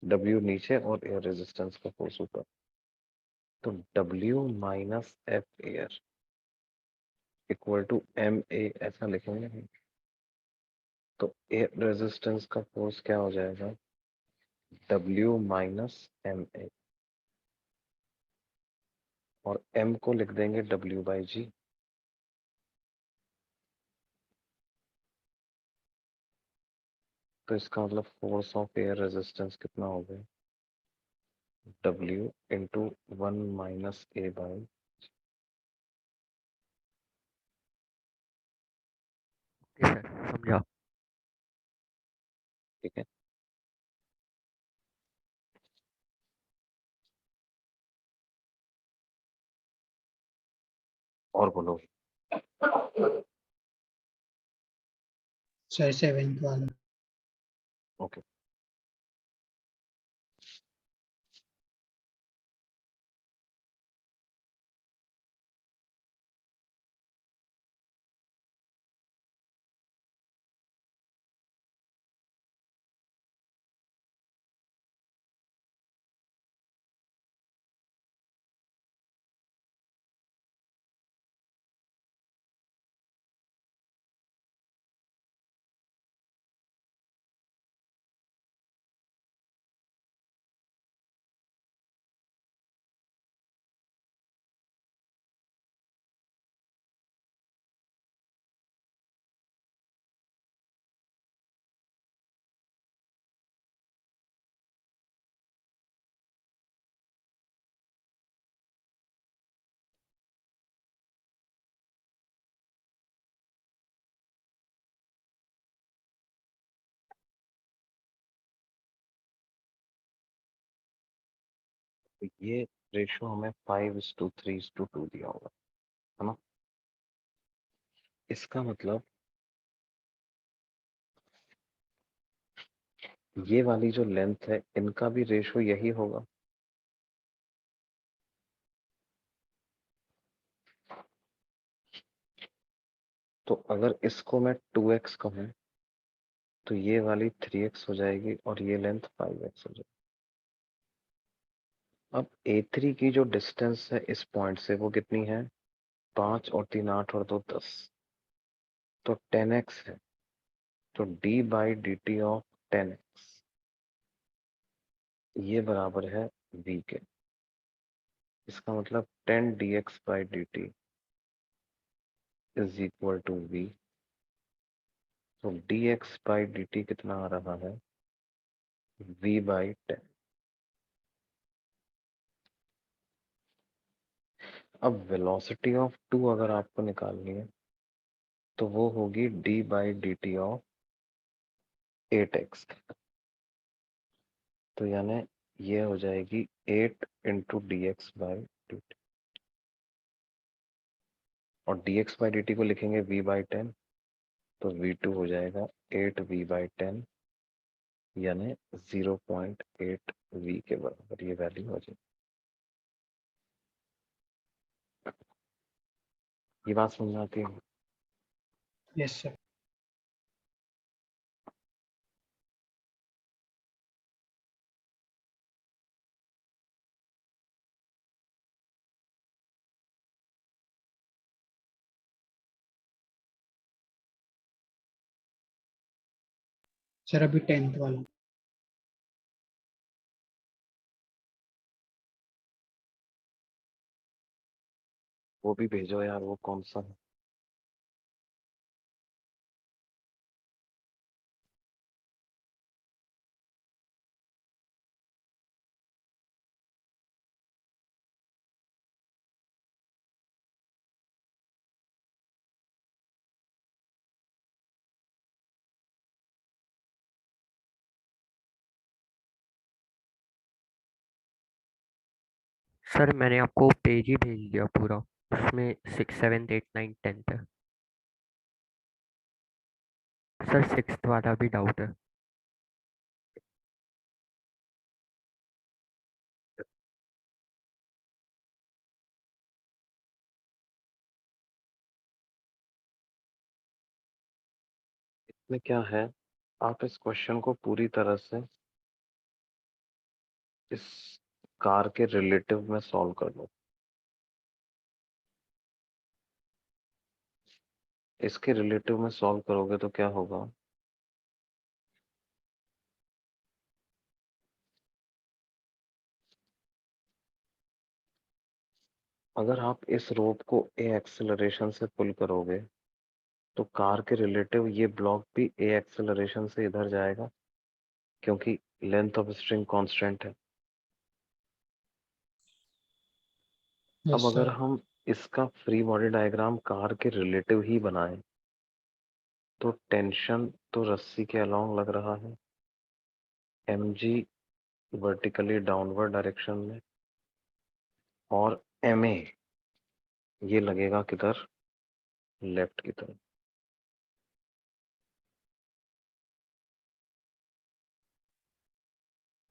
A: डब्ल्यू नीचे और एयर रेजिस्टेंस का फोर्स ऊपर। तो W minus F air equal to M A ऐसा लिखेंगे हम। तो एयर रेजिस्टेंस का फोर्स क्या हो जाएगा, डब्ल्यू माइनस एम ए, और एम को लिख देंगे डब्ल्यू बाई जी। तो इसका मतलब फोर्स ऑफ एयर रेजिस्टेंस कितना हो गया, W into one minus A by.
D: Sir समझा।
A: ठीक है, और बोलो।
C: सर 7th वाला।
A: ओके। तो ये रेशो हमें 5:3:2 दिया होगा, है ना। इसका मतलब ये वाली जो लेंथ है इनका भी रेशो यही होगा। तो अगर इसको मैं 2x कहूँ तो ये वाली 3x हो जाएगी और ये लेंथ 5x हो जाएगी। अब A3 की जो डिस्टेंस है इस पॉइंट से वो कितनी है, 5 और 3 8 और 2 10, तो 10x है। तो d/dt ऑफ 10x ये बराबर है v के। इसका मतलब 10 dx/dt is equal to v। तो dx/dt कितना आ रहा है, v/10। अब वेलोसिटी ऑफ 2 अगर आपको निकालनी है तो वो होगी d/dt ऑफ 8x। तो यानी ये हो जाएगी 8 इंटू dx/dt, और dx/dt को लिखेंगे v/10, तो v2 हो जाएगा 8v/10 यानी 0.8 v के बराबर ये वैल्यू हो जाएगी। ये बात समझ में आती है।
C: Yes, sir. सर अभी 10th वाला।
A: वो भी भेजो यार, वो कौन सा है।
D: सर मैंने आपको पेज ही भेज दिया पूरा, उसमें 6 7 8 9 10th है। सर 6th वाला भी डाउट है।
A: इसमें क्या है, आप इस क्वेश्चन को पूरी तरह से इस कार के रिलेटिव में सॉल्व कर लो। इसके रिलेटिव में सॉल्व करोगे तो क्या होगा, अगर आप इस रोप को a एक्सेलरेशन से पुल करोगे तो कार के रिलेटिव ये ब्लॉक भी a एक्सेलरेशन से इधर जाएगा, क्योंकि लेंथ ऑफ स्ट्रिंग कांस्टेंट है।
C: Yes,
A: अब अगर
C: sir.
A: हम इसका फ्री बॉडी डायग्राम कार के रिलेटिव ही बनाएं तो टेंशन तो रस्सी के अलोंग लग रहा है, mg वर्टिकली डाउनवर्ड डायरेक्शन में, और ma ये लगेगा किधर, लेफ्ट की तरफ।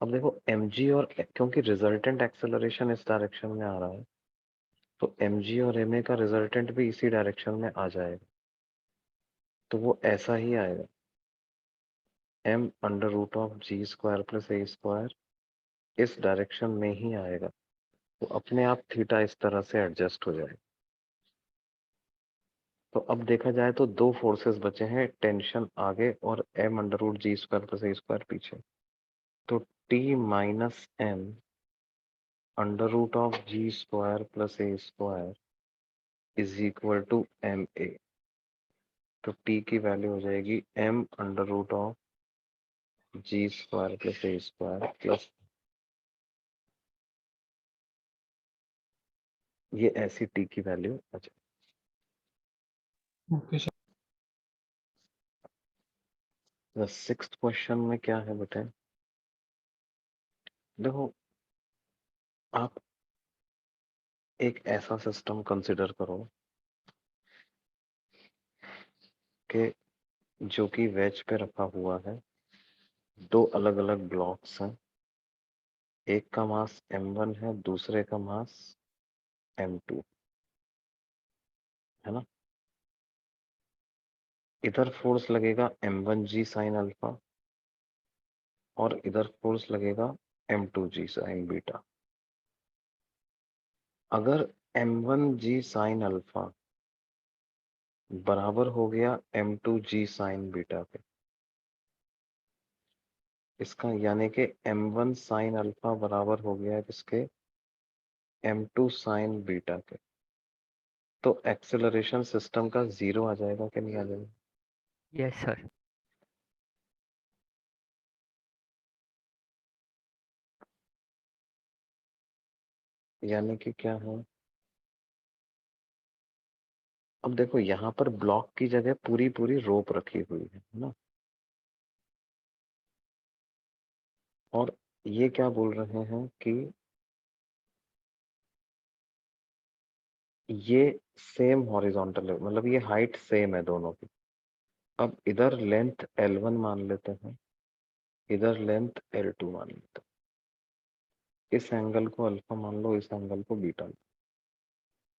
A: अब देखो mg और क्योंकि रिजल्टेंट एक्सेलरेशन इस डायरेक्शन में आ रहा है तो mg और ma का रिजल्टेंट भी इसी डायरेक्शन में आ जाएगा, तो वो ऐसा ही आएगा, m√g² + a² इस डायरेक्शन में ही आएगा। तो अपने आप थीटा इस तरह से एडजस्ट हो जाएगा। तो अब देखा जाए तो दो फोर्सेस बचे हैं, टेंशन आगे और m√g² + a² पीछे। तो t - m (g² + a² is equal to ma। तो t की वैल्यू हो जाएगी m√g² + a² प्लस ये ऐसी t की वैल्यू। अच्छा,
C: Okay, sir.
A: 6th क्वेश्चन में क्या है बेटे, देखो आप एक ऐसा सिस्टम कंसिडर करो कि जो कि वेज पे रखा हुआ है, दो अलग अलग ब्लॉक्स हैं, एक का मास m1 है, दूसरे का मास m2 है ना। इधर फोर्स लगेगा m1g साइन अल्फा और इधर फोर्स लगेगा m2g साइन बीटा। अगर m1g साइन अल्फा बराबर हो गया m2g साइन बीटा के, इसका यानी कि m1 साइन अल्फा बराबर हो गया किसके, m2 साइन बीटा के, तो एक्सेलरेशन सिस्टम का 0 आ जाएगा कि नहीं आ जाएगा?
D: Yes sir.
A: यानी कि क्या है, अब देखो यहाँ पर ब्लॉक की जगह पूरी पूरी रोप रखी हुई है ना, और ये क्या बोल रहे हैं कि ये सेम हॉरिजॉन्टल है, मतलब ये हाइट सेम है दोनों की। अब इधर लेंथ L1 मान लेते हैं, इधर लेंथ L2 मान लेते हैं, इस एंगल को अल्फा मान लो, इस एंगल को बीटा।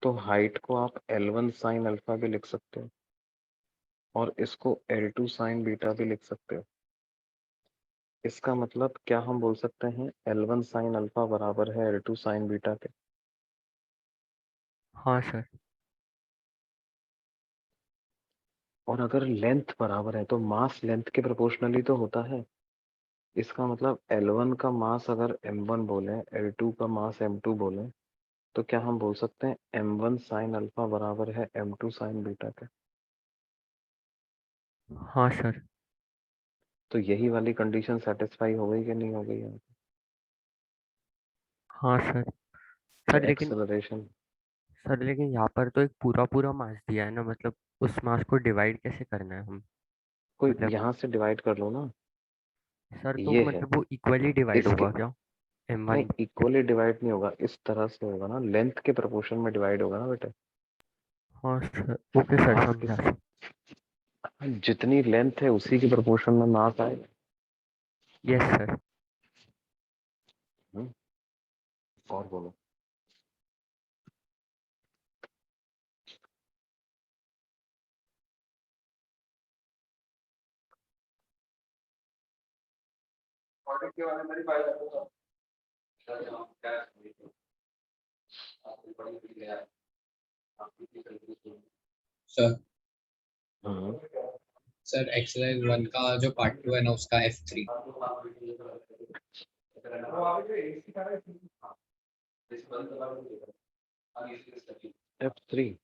A: तो हाइट को आप L1 साइन अल्फा भी लिख सकते हो और इसको L2 साइन बीटा भी लिख सकते हो। इसका मतलब क्या हम बोल सकते हैं, L1 साइन अल्फा बराबर है L2 साइन बीटा के।
D: हाँ सर।
A: और अगर लेंथ बराबर है तो मास लेंथ के प्रोपोर्शनली तो होता है। इसका मतलब L1 का मास अगर m1 बोले, L2 का मास m2 बोले, तो क्या हम बोल सकते हैं m1 साइन अल्फा बराबर है m2 साइन बीटा के।
D: हाँ सर।
A: तो यही वाली कंडीशन सेटिस्फाई हो गई कि नहीं हो गई यहाँ पे?
D: हाँ सर।
A: तो
D: लेकिन
A: एक्सेलरेशन,
D: यहाँ पर तो एक पूरा पूरा मास दिया है ना, मतलब उस मास को डिवाइड कैसे करना है हम?
A: कोई
D: मतलब
A: यहाँ से डिवाइड कर लो ना,
D: सर तो
A: ये है
D: मतलब वो इक्वली डिवाइड
A: इसके,
D: होगा क्या?
A: नहीं
D: m1।
A: इक्वली डिवाइड नहीं होगा, इस तरह से होगा ना, लेंथ के प्रोपोर्शन में डिवाइड होगा ना बेटा।
D: हाँ सर, ओके सर,
A: मास
D: समझा
A: किस,
D: सर।
A: जितनी लेंथ है उसी के प्रोपोर्शन में मास आएगा।
D: Yes sir.
A: हम्म, और बोलो।
B: सर
A: हम्म,
B: सर एक्सरसाइज 1 का जो पार्ट 2 है ना, उसका F3।
A: F3।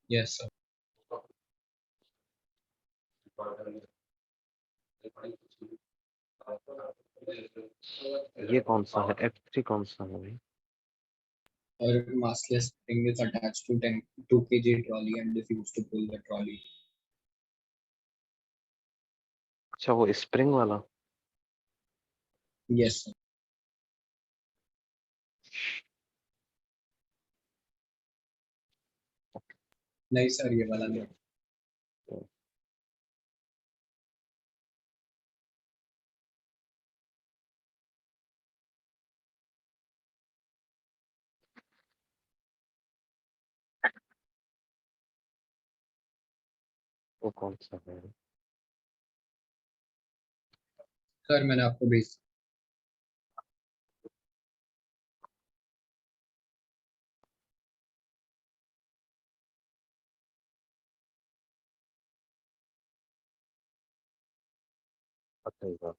B: Yes sir.
A: ये कौन सा है F3, कौन सा है भाई?
B: और massless spring is attached to 2 kg trolley and refuse to pull the trolley.
A: अच्छा वो स्प्रिंग वाला।
B: Yes sir. नहीं सर, ये वाला नहीं।
A: वो कौन सा है?
B: सर मैंने आपको भेज।
A: अच्छा ये वाला।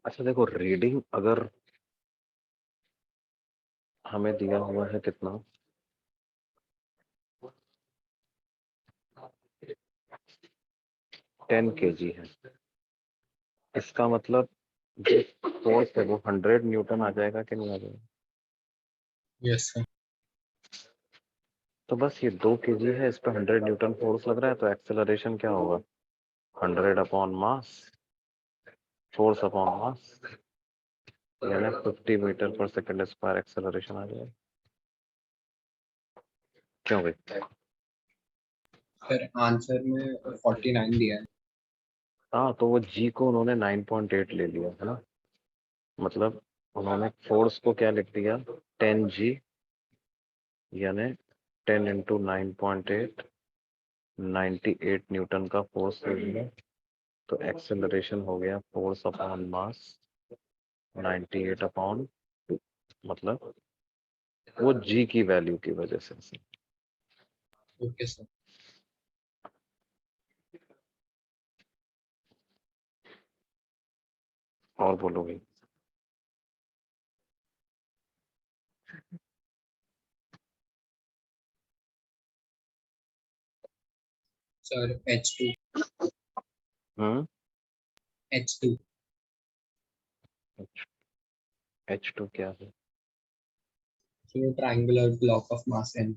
A: अच्छा देखो, रीडिंग अगर हमें दिया हुआ है कितना, 10 kg है, इसका मतलब जो फोर्स है वो 100 न्यूटन आ जाएगा कि नहीं आ जाएगा?
B: Yes sir.
A: तो बस ये 2 kg है, इस पे 100 न्यूटन फोर्स लग रहा है, तो एक्सेलरेशन क्या होगा? 100 upon mass, force upon mass, यानी 50 मीटर पर सेकंड स्क्वायर एक्सेलरेशन आ जाएगा। क्यों भाई?
B: सर आंसर में 49 दिया है।
A: हाँ, तो वो जी को उन्होंने 9.8 ले लिया है ना, मतलब उन्होंने फोर्स को क्या लिख दिया, 10G, यानी 10 इंटू 9.8, 98 न्यूटन का फोर्स ले लिया। तो एक्सेलरेशन हो गया फोर्स अपॉन मास 98 अपॉन 2, मतलब वो जी की वैल्यू की वजह से।
B: Okay sir.
A: और बोलो भाई।
B: सर H2 H2
A: H2 क्या है?
B: so triangular block of mass n।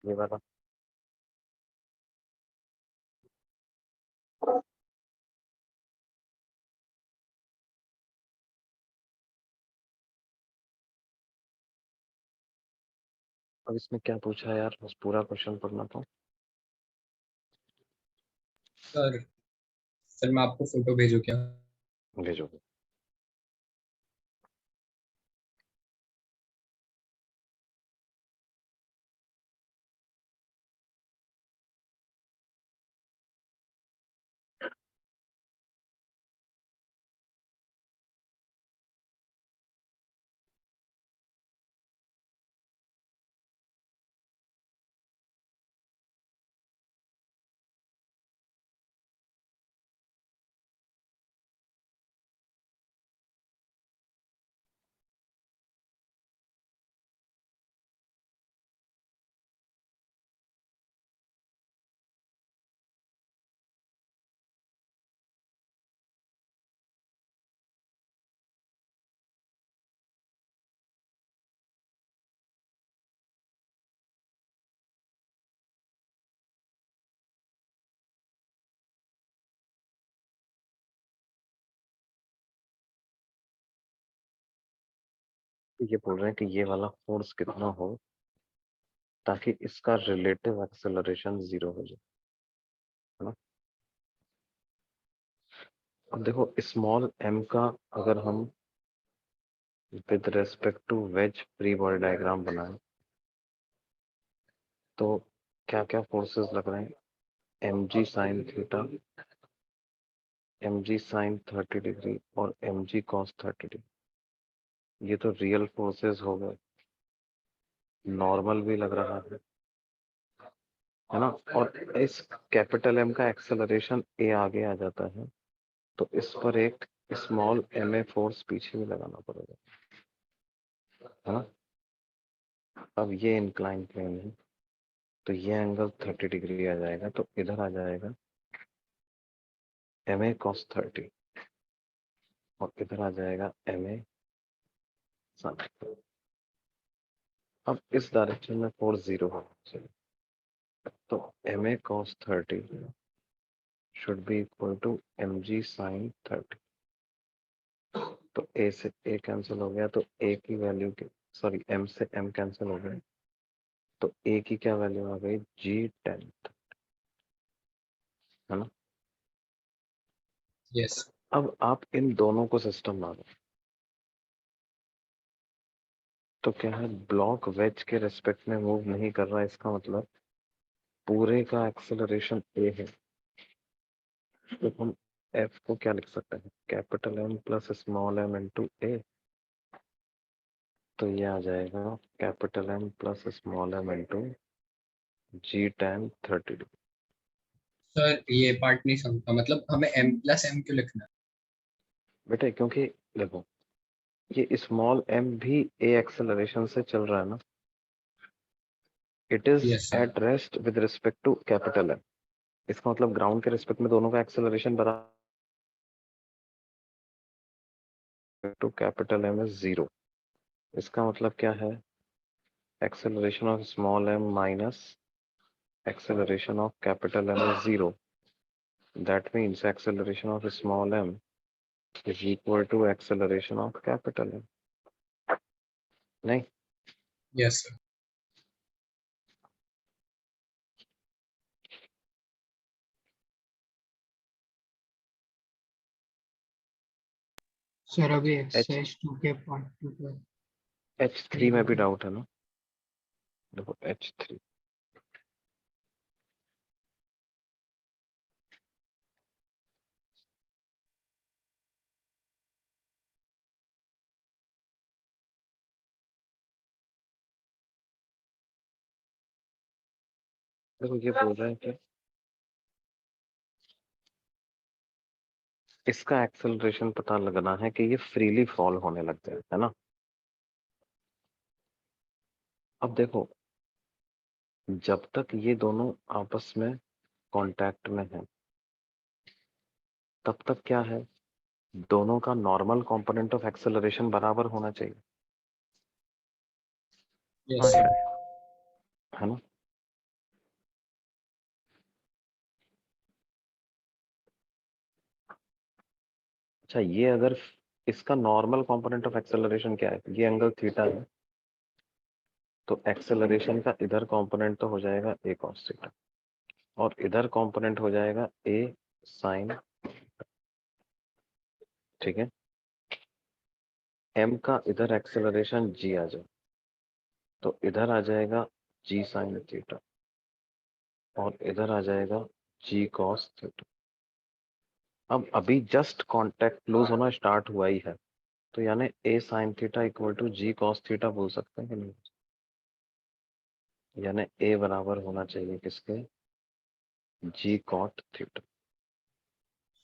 A: ये वाला अब इसमें क्या पूछा है यार, बस पूरा क्वेश्चन पढ़ना था।
B: सर मैं आपको फोटो भेजू क्या?
A: भेजो। ये बोल रहे हैं कि ये वाला फोर्स कितना हो ताकि इसका रिलेटिव एक्सेलरेशन 0 हो जाए, है ना। अब देखो स्मॉल m का अगर हम with respect to wedge free body diagram बनाएं तो क्या क्या फोर्सेस लग रहे हैं, mg sine theta, mg sine 30 degree और mg कॉस 30 डिग्री, ये तो रियल फोर्सेस हो गए। नॉर्मल भी लग रहा है ना, और इस कैपिटल M का एक्सेलरेशन a आगे आ जाता है, तो इस पर एक स्मॉल ma फोर्स पीछे भी लगाना पड़ेगा, है ना। अब ये इंक्लाइन प्लेन है, तो ये एंगल 30 डिग्री आ जाएगा, तो इधर आ जाएगा ma cos 30 और इधर आ जाएगा ma sin। अब इस डायरेक्शन में फोर्स 0 होना चाहिए, तो ma cos 30 should be equal to mg sin 30। तो a से a कैंसिल हो गया, तो a की वैल्यू की, सॉरी m से m कैंसिल हो गया, तो a की क्या वैल्यू आ गई, g10, है ना।
B: यस।
A: अब आप इन दोनों को सिस्टम ला दो, तो क्या है, ब्लॉक वेज के रेस्पेक्ट में मूव नहीं कर रहा है, इसका मतलब पूरे का एक्सेलरेशन a है। तो हम f को क्या लिख सकते हैं, capital M plus small m into a, तो ये आ जाएगा capital M plus small m into g10 30 degree.
B: Sir ये पार्ट नहीं समझा, मतलब हमें m+m क्यों लिखना है?
A: बेटा क्योंकि देखो ये स्मॉल m भी a एक्सेलरेशन से चल रहा है ना, it is
B: Yes, sir.
A: At rest with respect to capital M। इसका मतलब ग्राउंड के रिस्पेक्ट में दोनों का एक्सेलरेशन बराबर टू कैपिटल M इज 0। इसका मतलब क्या है, acceleration of small m minus acceleration of capital M is 0. That means acceleration of small m is equal to acceleration of capital M. नहीं?
B: Yes, sir.
C: सर अभी exercise 2 के part 2 पर
A: H3 में भी डाउट है ना? देखो H3 देखो ये बोल रहे हैं कि इसका एक्सेलरेशन पता लगाना है कि ये फ्रीली फॉल होने लगते हैं, है ना? अब देखो, जब तक ये दोनों आपस में कांटेक्ट में है, तब तक क्या है, दोनों का नॉर्मल कंपोनेंट ऑफ एक्सेलरेशन बराबर होना चाहिए।
B: Yes, sir.
A: है ना? अच्छा, ये अगर इसका नॉर्मल कंपोनेंट ऑफ एक्सेलरेशन क्या है, ये एंगल थीटा है, तो एक्सेलरेशन का इधर कंपोनेंट तो हो जाएगा a cos थीटा और इधर कंपोनेंट हो जाएगा a sin, ठीक है। m का इधर एक्सेलरेशन g आ जाए तो इधर आ जाएगा g sin थीटा और इधर आ जाएगा g cos थीटा। अब अभी जस्ट कांटेक्ट लूज होना स्टार्ट हुआ ही है, तो यानी a sin theta equal to g cos theta बोल सकते हैं कि नहीं? यानी a बराबर होना चाहिए किसके, g cot theta.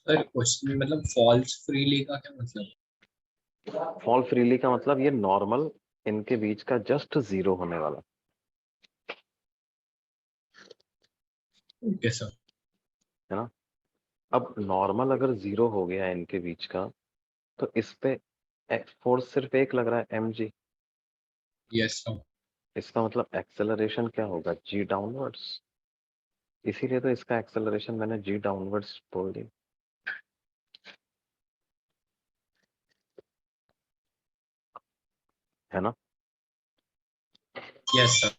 B: Sir question मतलब फॉल्स फ्रीली का क्या मतलब?
A: फॉल फ्रीली का मतलब ये नॉर्मल इनके बीच का जस्ट 0 होने वाला,
B: ओके सर.
A: है ना? अब नॉर्मल अगर 0 हो गया इनके बीच का, तो इस पे फोर्स सिर्फ एक लग रहा है mg।
B: Yes sir.
A: इसका मतलब एक्सेलरेशन क्या होगा, g डाउनवर्ड्स। इसीलिए तो इसका एक्सेलरेशन मैंने g डाउनवर्ड्स बोल दिया, है ना?
B: Yes sir.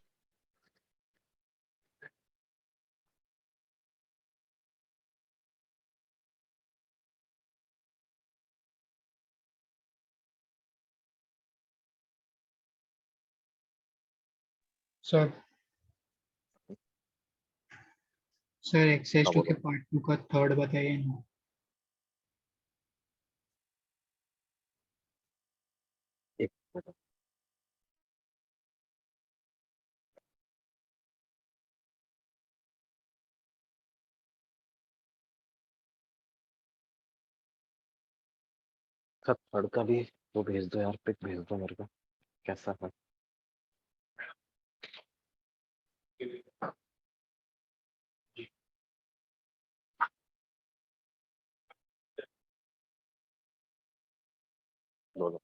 C: Sir sir exercise
A: हाँ
C: 2 के
A: बोलो।
C: पार्ट 2 का थर्ड बताइए ना।
A: एक मिनट। सब थर्ड का भी वो भेज दो यार, पिक भेज दो मेरे को, कैसा है। बोलो।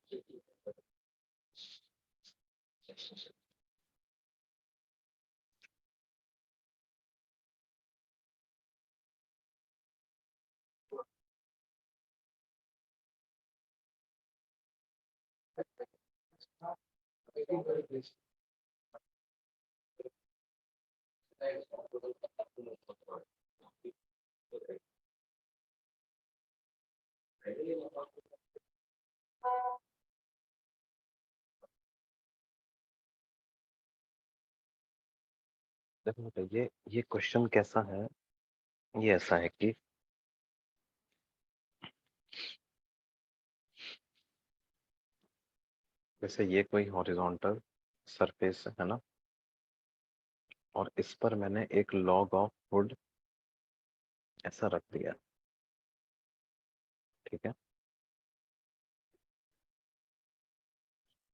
A: देखो बेटा, ये क्वेश्चन कैसा है, ये ऐसा है कि जैसे ये कोई हॉरिजॉन्टल सरफेस है ना, और इस पर मैंने एक लॉग ऑफ वुड ऐसा रख दिया, ठीक है।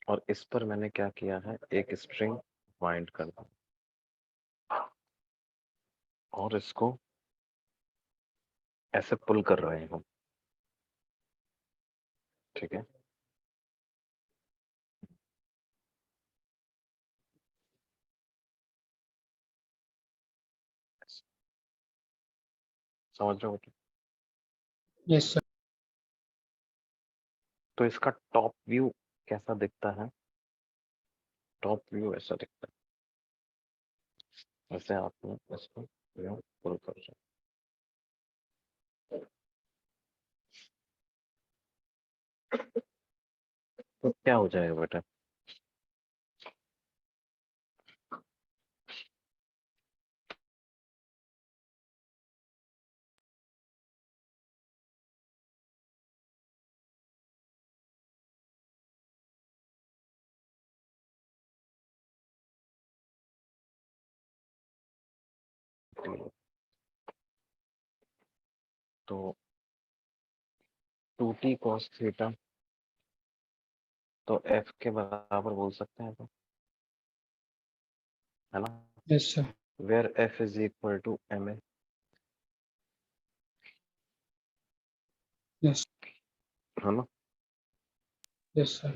A: और इस पर मैंने क्या किया है, एक स्ट्रिंग बाइंड कर दी और इसको ऐसे पुल कर रहे हूँ, ठीक है। समझ रहे हो बेटा?
C: Yes, sir.
A: तो इसका टॉप व्यू कैसा दिखता है? टॉप व्यू ऐसा दिखता है, ऐसे आपने इसको व्यू पुल कर रहे तो क्या हो जाएगा बेटा? तो 2t cos थीटा तो f के बराबर बोल सकते हैं, तो है ना,
C: Yes, sir.
A: where f is equal to ma,
C: Yes.
A: है ना।
C: Yes, sir.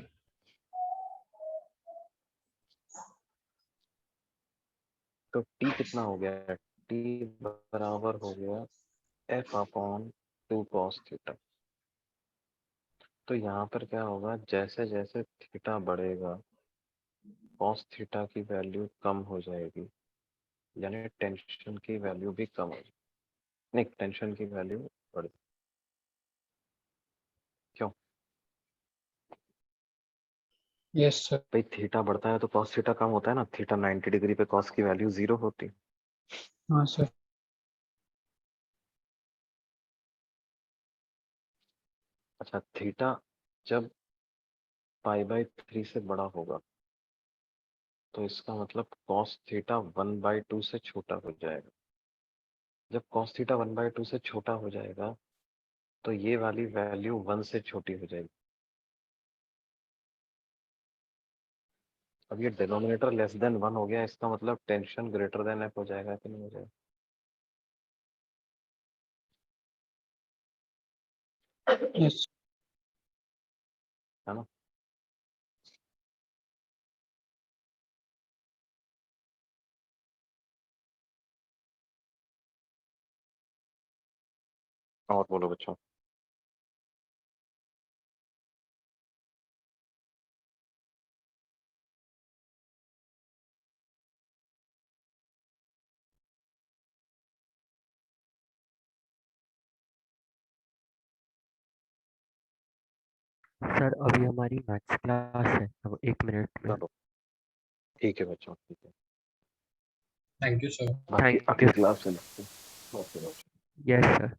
A: तो t कितना हो गया, t बराबर हो गया f अपॉन 2 cos थीटा। तो यहाँ पर क्या होगा, जैसे जैसे थीटा बढ़ेगा cos थीटा की वैल्यू कम हो जाएगी, यानी टेंशन की वैल्यू भी कम हो जाएगी, नहीं टेंशन की वैल्यू बढ़, क्यों
C: Yes, sir.
A: भाई? थीटा बढ़ता है तो cos थीटा कम होता है ना, थीटा 90 डिग्री पे cos की वैल्यू 0 होती है।
C: हाँ सर.
A: अच्छा, थीटा जब π/3 से बड़ा होगा तो इसका मतलब cos थीटा 1/2 से छोटा हो जाएगा। जब cos थीटा 1/2 से छोटा हो जाएगा तो ये वाली वैल्यू 1 से छोटी हो जाएगी। अब ये डिनोमिनेटर लेस देन 1 हो गया, इसका मतलब टेंशन ग्रेटर देन f हो जाएगा कि नहीं हो जाएगा?
C: Yes.
A: है ना। और बोलो बच्चों।
D: सर अभी हमारी मैथ्स क्लास है, अब 1 मिनट में.
A: चलो ठीक है बच्चों, ठीक है,
B: थैंक यू सर.
A: बाकी
D: Thank
A: अगली
D: you.
A: क्लास से लगते हैं।
D: Yes, sir.